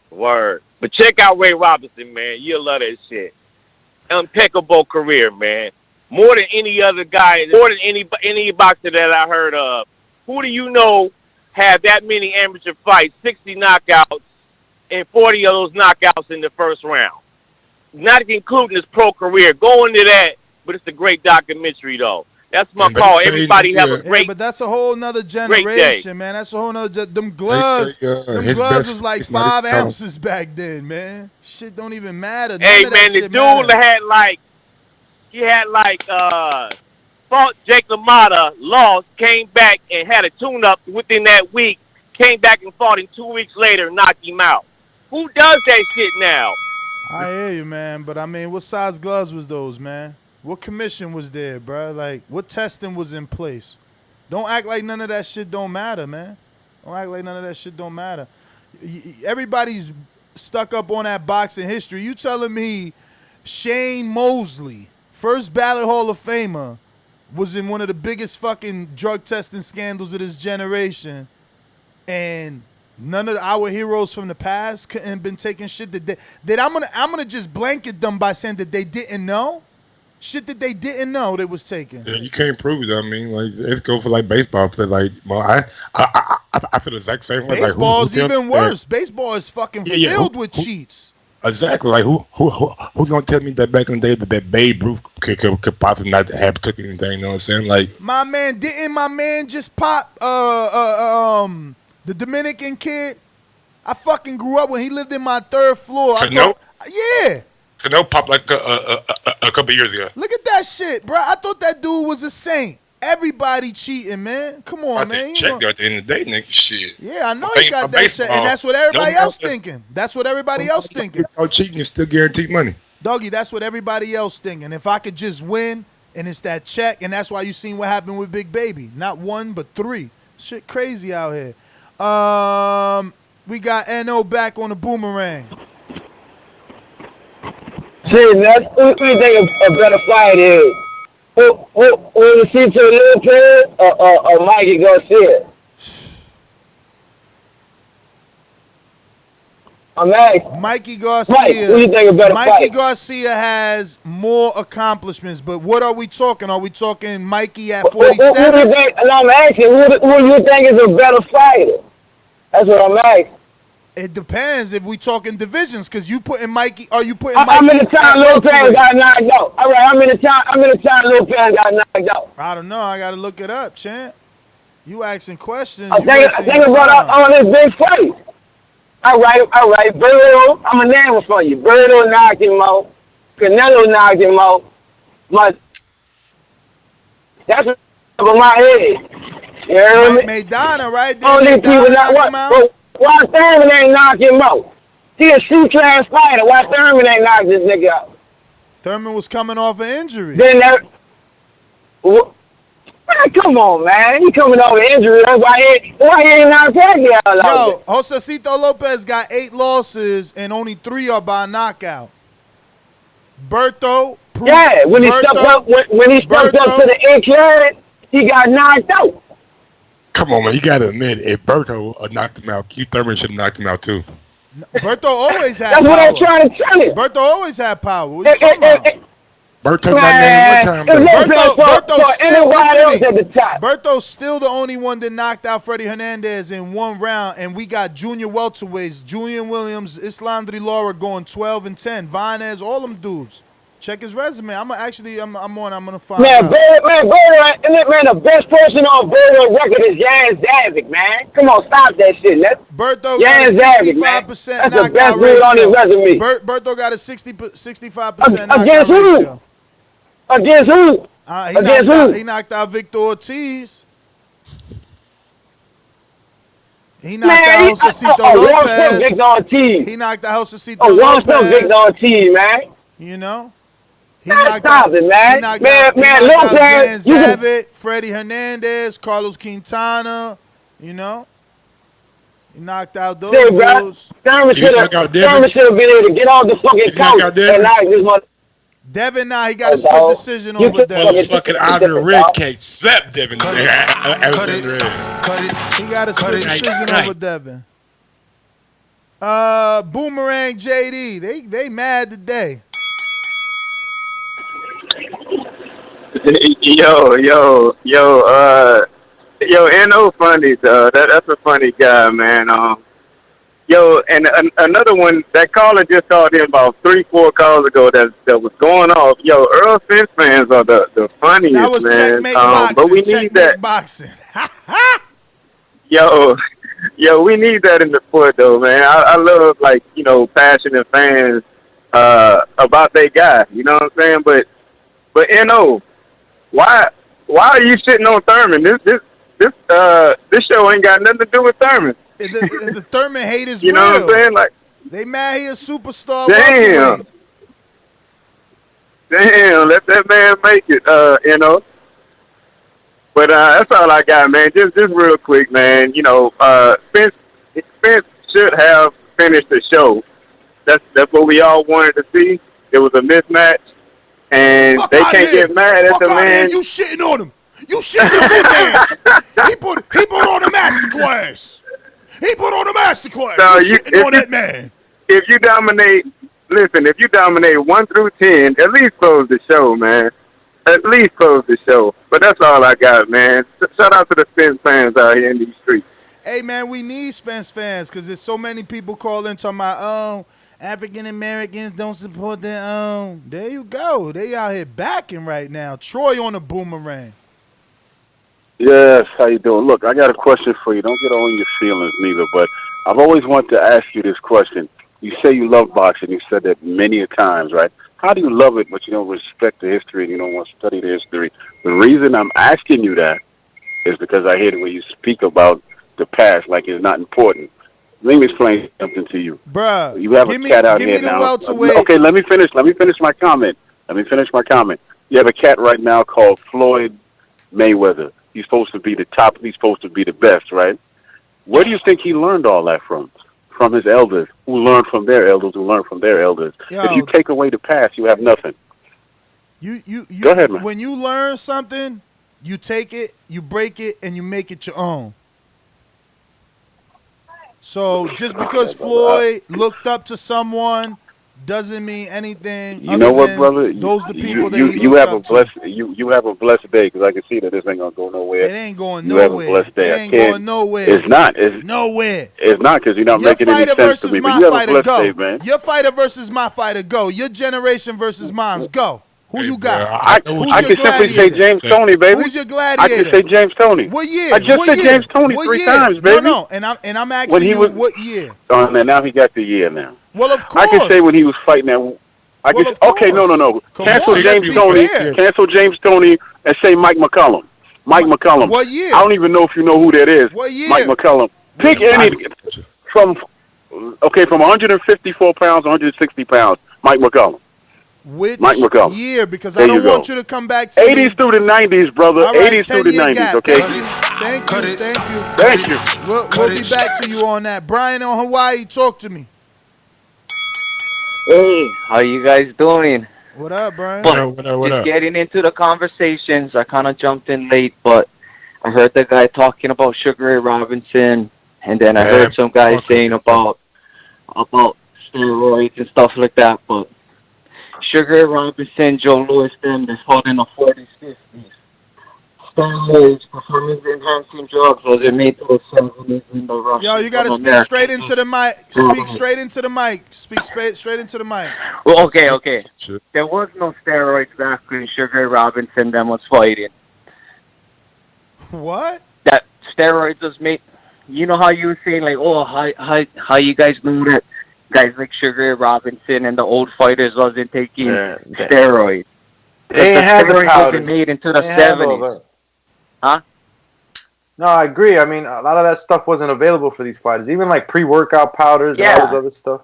Word. But check out Ray Robinson, man. You'll love that shit. Impeccable career, man. More than any other guy, more than any boxer that I heard of. Who do you know had that many amateur fights, 60 knockouts, and 40 of those knockouts in the first round? Not including his pro career. Go into that, but it's a great documentary, though. That's my call. Everybody have a great. Yeah, but that's a whole nother generation, man. That's a whole nother. Them gloves, was like 5 ounces back then, man. Shit don't even matter. Hey, man, the dude fought Jake LaMotta, lost, came back and had a tune-up within that week, came back and fought him 2 weeks later, knocked him out. Who does that shit now? I hear you, man. But I mean, what size gloves was those, man? What commission was there, bro? Like, what testing was in place? Don't act like none of that shit don't matter, man. Don't act like none of that shit don't matter. Everybody's stuck up on that boxing history. You telling me Shane Mosley, first ballot Hall of Famer, was in one of the biggest fucking drug testing scandals of this generation, and none of our heroes from the past couldn't have been taking shit that I'm gonna just blanket them by saying that they didn't know shit that they didn't know they was taking. Yeah, you can't prove it. I mean, like it go for like baseball play. Like, well, I feel the exact same way. Baseball's like, even worse. Baseball is fucking filled with cheats. Exactly. Like who's gonna tell me that back in the day that Babe Ruth could possibly not have took anything? You know what I'm saying? Like my man just pop the Dominican kid? I fucking grew up when he lived in my third floor. Yeah. Cano popped like a couple years ago. Look at that shit, bro. I thought that dude was a saint. Everybody cheating, man. Come on, man. Check at the end of the day, nigga. Shit. Yeah, I know he got that check, and that's what everybody else thinking. That's what everybody else thinking. No cheating, you still guaranteed money. Doggy, that's what everybody else thinking. If I could just win, and it's that check, and that's why you seen what happened with Big Baby. Not one, but three. Shit crazy out here. We got N.O. back on the boomerang. Shit, that's who you think a better fight is? Who the CJ Lopez or Mikey Garcia? I'm asking. Mikey Garcia. Mike, who you think a better Mikey fight? Garcia has more accomplishments, but what are we talking? Are we talking Mikey at 47? Who do you think? And I'm asking, who do you think is a better fighter? That's what I'm asking. It depends if we talking divisions, because you putting Mikey. Are you putting Mikey? How many times Lopez got knocked out? All right, how many times Lopez got knocked out? I don't know. I gotta look it up, champ. You asking questions? I think about all this big fight. All right. Berto, I'm a name for you. Berto knocked him out. Canelo knocked him out. That's over my head. You heard me? Maidana, right? Only people not what? Why Thurman ain't knock him out? He a shoe-class fighter. Why Thurman ain't knock this nigga out? Thurman was coming off an injury. Then that... Man, come on, man. He coming off an injury. That's why he ain't knocked Pacquiao out. Yo, Josecito Lopez got 8 losses and only 3 are by knockout. Berto... Yeah, when he stepped up to the incline, he got knocked out. Come on, man. You got to admit, if Berto knocked him out, Keith Thurman should have knocked him out, too. Berto always had That's power. what I'm trying to tell you. Berto always had power. What you talking about? Berto got named one time, though. Berto's still the only one that knocked out Freddie Hernandez in 1 round, and we got junior welterweights, Julian Williams, Islandri Lara going 12-10, Vinez, all them dudes. Check his resume. I'm gonna find man, out. The best person on Berto's record is Jan Zavic, man. Come on, stop that shit. Berto got a 65% knockout ratio. Berto got a 65% knockout ratio. Against who? He knocked out Victor Ortiz. He knocked out Josecito Lopez. He knocked out Josecito Lopez. Victor Ortiz, man. You know? He knocked out Jan Zavic, Freddie Hernandez, Carlos Quintana, you know? He knocked out those dudes. Thurman should have been able to get off the fucking couch and knock this mother. Devin, he got a split decision over Devin. Motherfucking Andre Red cake slapped Devin. He got a split decision over Devin. Boomerang JD, they mad today. Yo, N.O. funny, though. That's a funny guy, man. Yo, and another one, that caller just called in about 3-4 calls ago that was going off. Yo, Earl Spence fans are the funniest, that was man. Checkmate boxing. But we need that. Boxing. Yo, we need that in the sport, though, man. I love, like, passionate fans about their guy. You know what I'm saying? But N.O., why are you shitting on Thurman? This show ain't got nothing to do with Thurman. The Thurman hate is real. You know what I'm saying? Like, They mad he a superstar Damn. welterweight. Damn, let that man make it, But that's all I got, man. Just real quick, man. Spence should have finished the show. That's what we all wanted to see. It was a mismatch, and Fuck they out of can't here. get mad at Fuck the out of here. man. You shitting on him. You shitting on that man. He put on a masterclass. He put on a masterclass. So You shitting on that man. If you dominate 1 through 10, at least close the show, man. At least close the show. But that's all I got, man. Shout out to the Spence fans out here in these streets. Hey, man, we need Spence fans because there's so many people calling talking about, oh, African Americans don't support their own. There you go. They out here backing right now. Troy on the boomerang. Yes, how you doing? Look, I got a question for you. Don't get all in your feelings neither, but I've always wanted to ask you this question. You say you love boxing. You said that many a times, right? How do you love it, but you don't respect the history and you don't want to study the history? The reason I'm asking you that is because I hear the way you speak about the past like it's not important. Let me explain something to you. Bruh, You have a cat out here now. Okay, let me finish my comment. You have a cat right now called Floyd Mayweather. He's supposed to be the top. He's supposed to be the best, right? Where do you think he learned all that from? From his elders, who learned from their elders, who learned from their elders. Yo, if you take away the past, you have nothing. Go ahead, man. When you learn something, you take it, you break it, and you make it your own. So just because Floyd looked up to someone doesn't mean anything. You know what, brother? Those the people you have a blessed you have a blessed day because I can see that this ain't gonna go nowhere. It ain't going you nowhere. Have a blessed day. It ain't going nowhere. It's not. It's nowhere. It's not because you're not Your making any fighter sense to versus me. my But you have a fighter, blessed go. day, man. Your fighter versus my fighter, go. Your generation versus mine's, go. Who you got? I can simply say James Tony, baby. Who's your gladiator? I can say James Tony. What year? I just said James Tony what 3 year? times, baby. No, and I'm asking When he you was, what year? Oh, man, now he got the year now. Well, of course. I can say when he was fighting that. Okay, no. Cancel James Tony. Cancel James Tony and say Mike McCollum. Mike McCollum. What year? I don't even know if you know who that is. What year? Mike McCollum. Pick any from 154 pounds, 160 pounds. Mike McCollum. Which Mike McCollum. year? Because there I don't want you to come back to 80s through the 90s, brother. All right, 80s through the 90s. Gap. Okay. Thank you. We'll be back to you on that. Brian on Hawaii, talk to me. Hey, how you guys doing? What up, Brian? What up? Just getting into the conversations. I kind of jumped in late, but I heard the guy talking about Sugar Ray Robinson, and then I heard some guys saying about steroids and stuff like that. But Sugar Ray Robinson, Joe Louis, them, they're holding the 40s, 50s. Steroids, performance-enhancing drugs, those are made to the 70s in the Russian. Yo, you gotta speak straight into the mic. Speak straight into the mic. Speak straight into the mic. Well, okay. There was no steroids back when Sugar Ray Robinson them was fighting. What? That steroids was made. You know how you were saying like, oh, how you guys know that guys like Sugar Ray Robinson and the old fighters wasn't taking steroids. They had the steroids powders. wasn't made into the 70s. Huh? No, I agree. I mean, a lot of that stuff wasn't available for these fighters. Even like pre-workout powders and all this other stuff.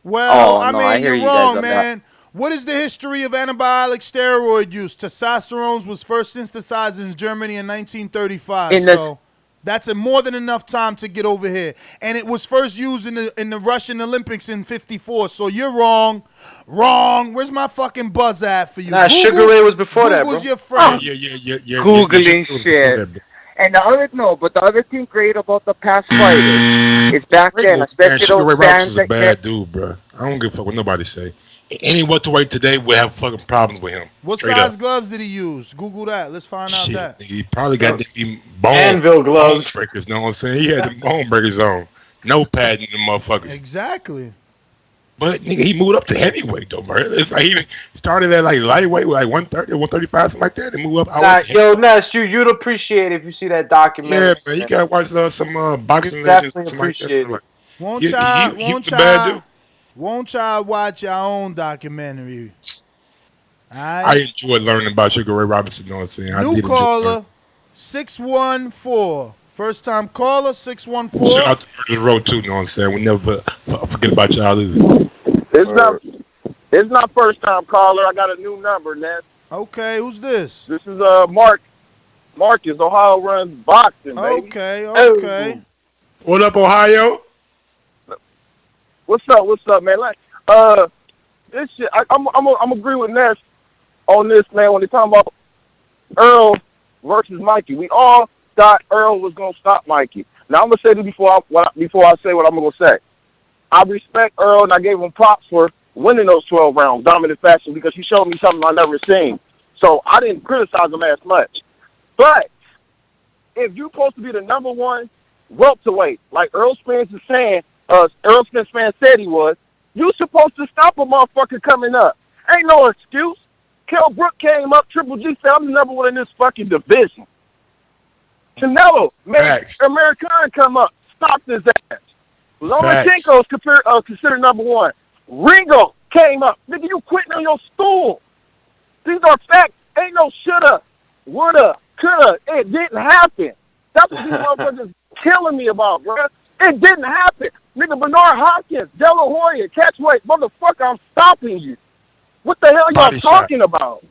Well, I you're wrong, man. What is the history of anabolic steroid use? Testosterone was first synthesized in Germany in 1935. So that's more than enough time to get over here. And it was first used in the Russian Olympics in 54. So you're wrong. Wrong. Where's my fucking buzz at for you? Nah, Sugar Ray was before that, bro. Google's your friend. Yeah. Googling shit. And the other thing great about the past fighters is back then, especially Sugar Ray those Robinson is fans a bad dude, bro. I don't give a fuck what nobody say. Any welterweight today will have fucking problems with him. What size gloves did he use? Google that. Let's find out that. He probably got the bone Anvil gloves. Breakers, know what I'm saying? He had the bone breakers on. No padding in the motherfuckers. Exactly. But nigga, he moved up to heavyweight though, bro. It's like he started at like lightweight, like 130, 135, something like that, and move up. Ness, you'd appreciate it if you see that documentary. Yeah, man, you gotta watch some boxing. You'd definitely appreciate it. Won't y'all watch your own documentary? I enjoy learning about Sugar Ray Robinson. You know what I'm saying? New caller, 614 First time caller, 614. Shout out to Murder's Road too, you know what I'm saying? We never forget about y'all either. It's not first time caller. I got a new number, Ness. Okay, who's this? This is Marcus, Ohio runs boxing, baby. Okay. Oh. What up, Ohio? What's up, man? Like, this shit, I'm agree with Ness on this, man. When they talking about Earl versus Mikey, we all thought Earl was gonna stop Mikey. Now I'm gonna say this before I say what I'm gonna say. I respect Earl and I gave him props for winning those 12 rounds, dominant fashion, because he showed me something I never seen. So I didn't criticize him as much. But if you're supposed to be the number one welterweight, like Earl Spence is saying, Earl Spence fan said he was, you supposed to stop a motherfucker coming up. Ain't no excuse. Kell Brook came up, Triple G said, I'm the number one in this fucking division. Canelo made American come up, stopped his ass. Lomachenko's considered number one. Ringo came up. Nigga, you quitting on your stool. These are facts. Ain't no shoulda, woulda, coulda. It didn't happen. That's what these motherfuckers killing me about, bro. It didn't happen. Nigga, Bernard Hopkins, De La Hoya, catchweight, motherfucker, I'm stopping you. What the hell y'all talking about?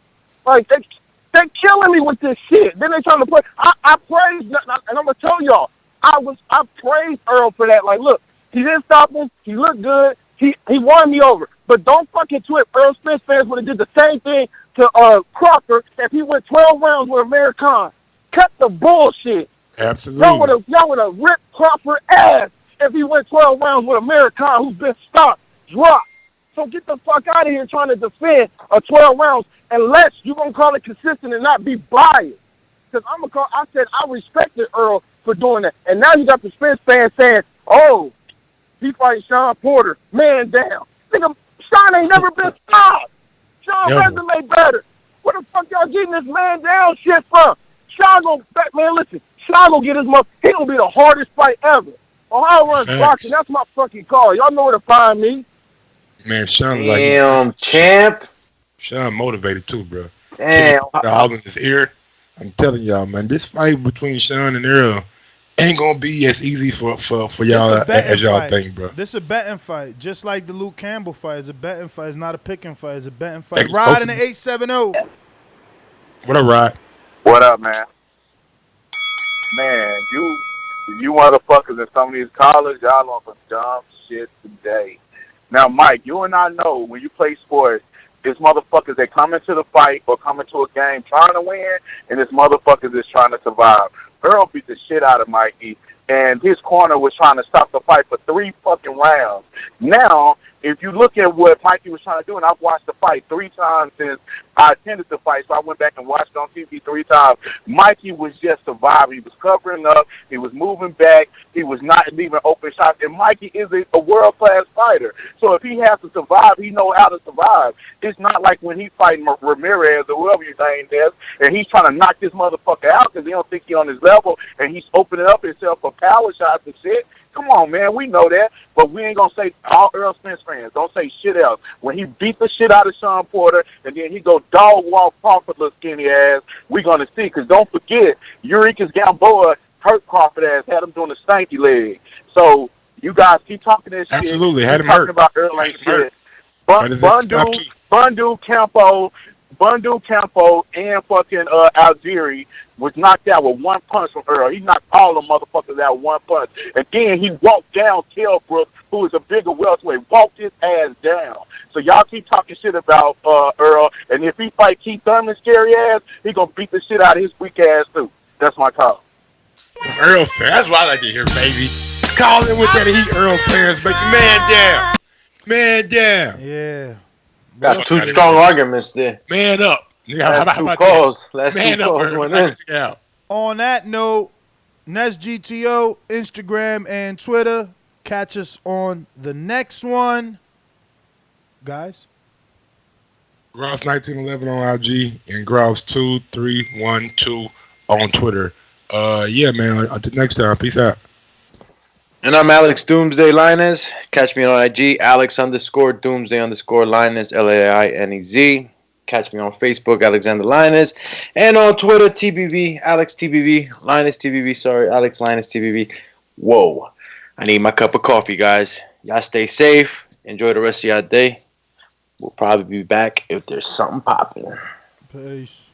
Like, they killing me with this shit. Then they trying to play. I praise, and I'm gonna tell y'all, I praised Earl for that. Like, look, he didn't stop him. He looked good. He won me over. But don't fucking twit. Earl Spence fans would have did the same thing to Crawford if he went 12 rounds with American. Cut the bullshit. Absolutely. Y'all would have ripped Crawford ass if he went 12 rounds with American, who's been stopped, dropped. So get the fuck out of here trying to defend a 12 rounds unless you're going to call it consistent and not be biased. Because I said I respected Earl for doing that. And now you got the Spence fans saying, oh, he fighting Sean Porter, man down. Nigga, Sean ain't never been stopped. Sean resume better. Where the fuck y'all getting this man down shit from? Sean gonna, man, listen, Sean gonna get his mother, he gonna be the hardest fight ever. Ohio runs boxing, that's my fucking call. Y'all know where to find me. Man, Sean like champ. Sean motivated too, bro. Damn. All in his ear. I'm telling y'all, man, this fight between Sean and Earl ain't gonna be as easy for y'all as y'all think, bro. This is a betting fight, just like the Luke Campbell fight. It's a betting fight. It's not a picking fight. It's a betting fight. Rod in the 870. What up, Rod? What up, man? Man, you motherfuckers in some of these college, y'all on some dumb shit today. Now, Mike, you and I know when you play sports, it's motherfuckers that come into the fight or come into a game trying to win, and it's motherfuckers that's trying to survive. Earl beat the shit out of Mikey, and his corner was trying to stop the fight for 3 fucking rounds. Now, if you look at what Mikey was trying to do, and I've watched the fight 3 times since I attended the fight, so I went back and watched it on TV 3 times. Mikey was just surviving. He was covering up. He was moving back. He was not leaving open shots. And Mikey is a world-class fighter. So if he has to survive, he knows how to survive. It's not like when he's fighting Ramirez or whoever your name is, and he's trying to knock this motherfucker out because he don't think he's on his level, and he's opening up himself for power shots and shit. Come on, man. We know that. But we ain't going to say, all Earl Spence fans, don't say shit else. When he beat the shit out of Sean Porter, and then he go dog walk Crawford little skinny ass, we going to see. Because don't forget, Eureka's Gamboa hurt Crawford ass, had him doing the stanky leg. So you guys keep talking this shit. Absolutely, had him talking hurt. About Earl ain't shit. Bundu Campo and fucking Algieri was knocked out with 1 punch from Earl. He knocked all the motherfuckers out with 1 punch. And then he walked down Kell Brook, who is a bigger welterweight, walked his ass down. So y'all keep talking shit about Earl, and if he fight Keith Thurman scary ass, he gonna beat the shit out of his weak ass too. That's my call. Earl fans, that's what I like to hear, baby. Call in with that heat, Earl fans, baby. Man down. Yeah. Got 2 strong arguments there. Man up. Last 2 calls. Last 2 calls went in. On that note, NestGTO, Instagram, and Twitter. Catch us on the next one. Guys. Grouse 1911 on IG and Grouse 2312 on Twitter. Yeah, man. Until next time. Peace out. And I'm Alex Doomsday Linus. Catch me on IG, Alex_Doomsday_Linus, LAINEZ. catch me on Facebook, Alexander Linus, and on Twitter, TBV, Alex TBV, Linus TBV, sorry, Alex Linus TBV. Whoa, I need my cup of coffee, guys. Y'all stay safe. Enjoy the rest of your day. We'll probably be back if there's something popping. Peace.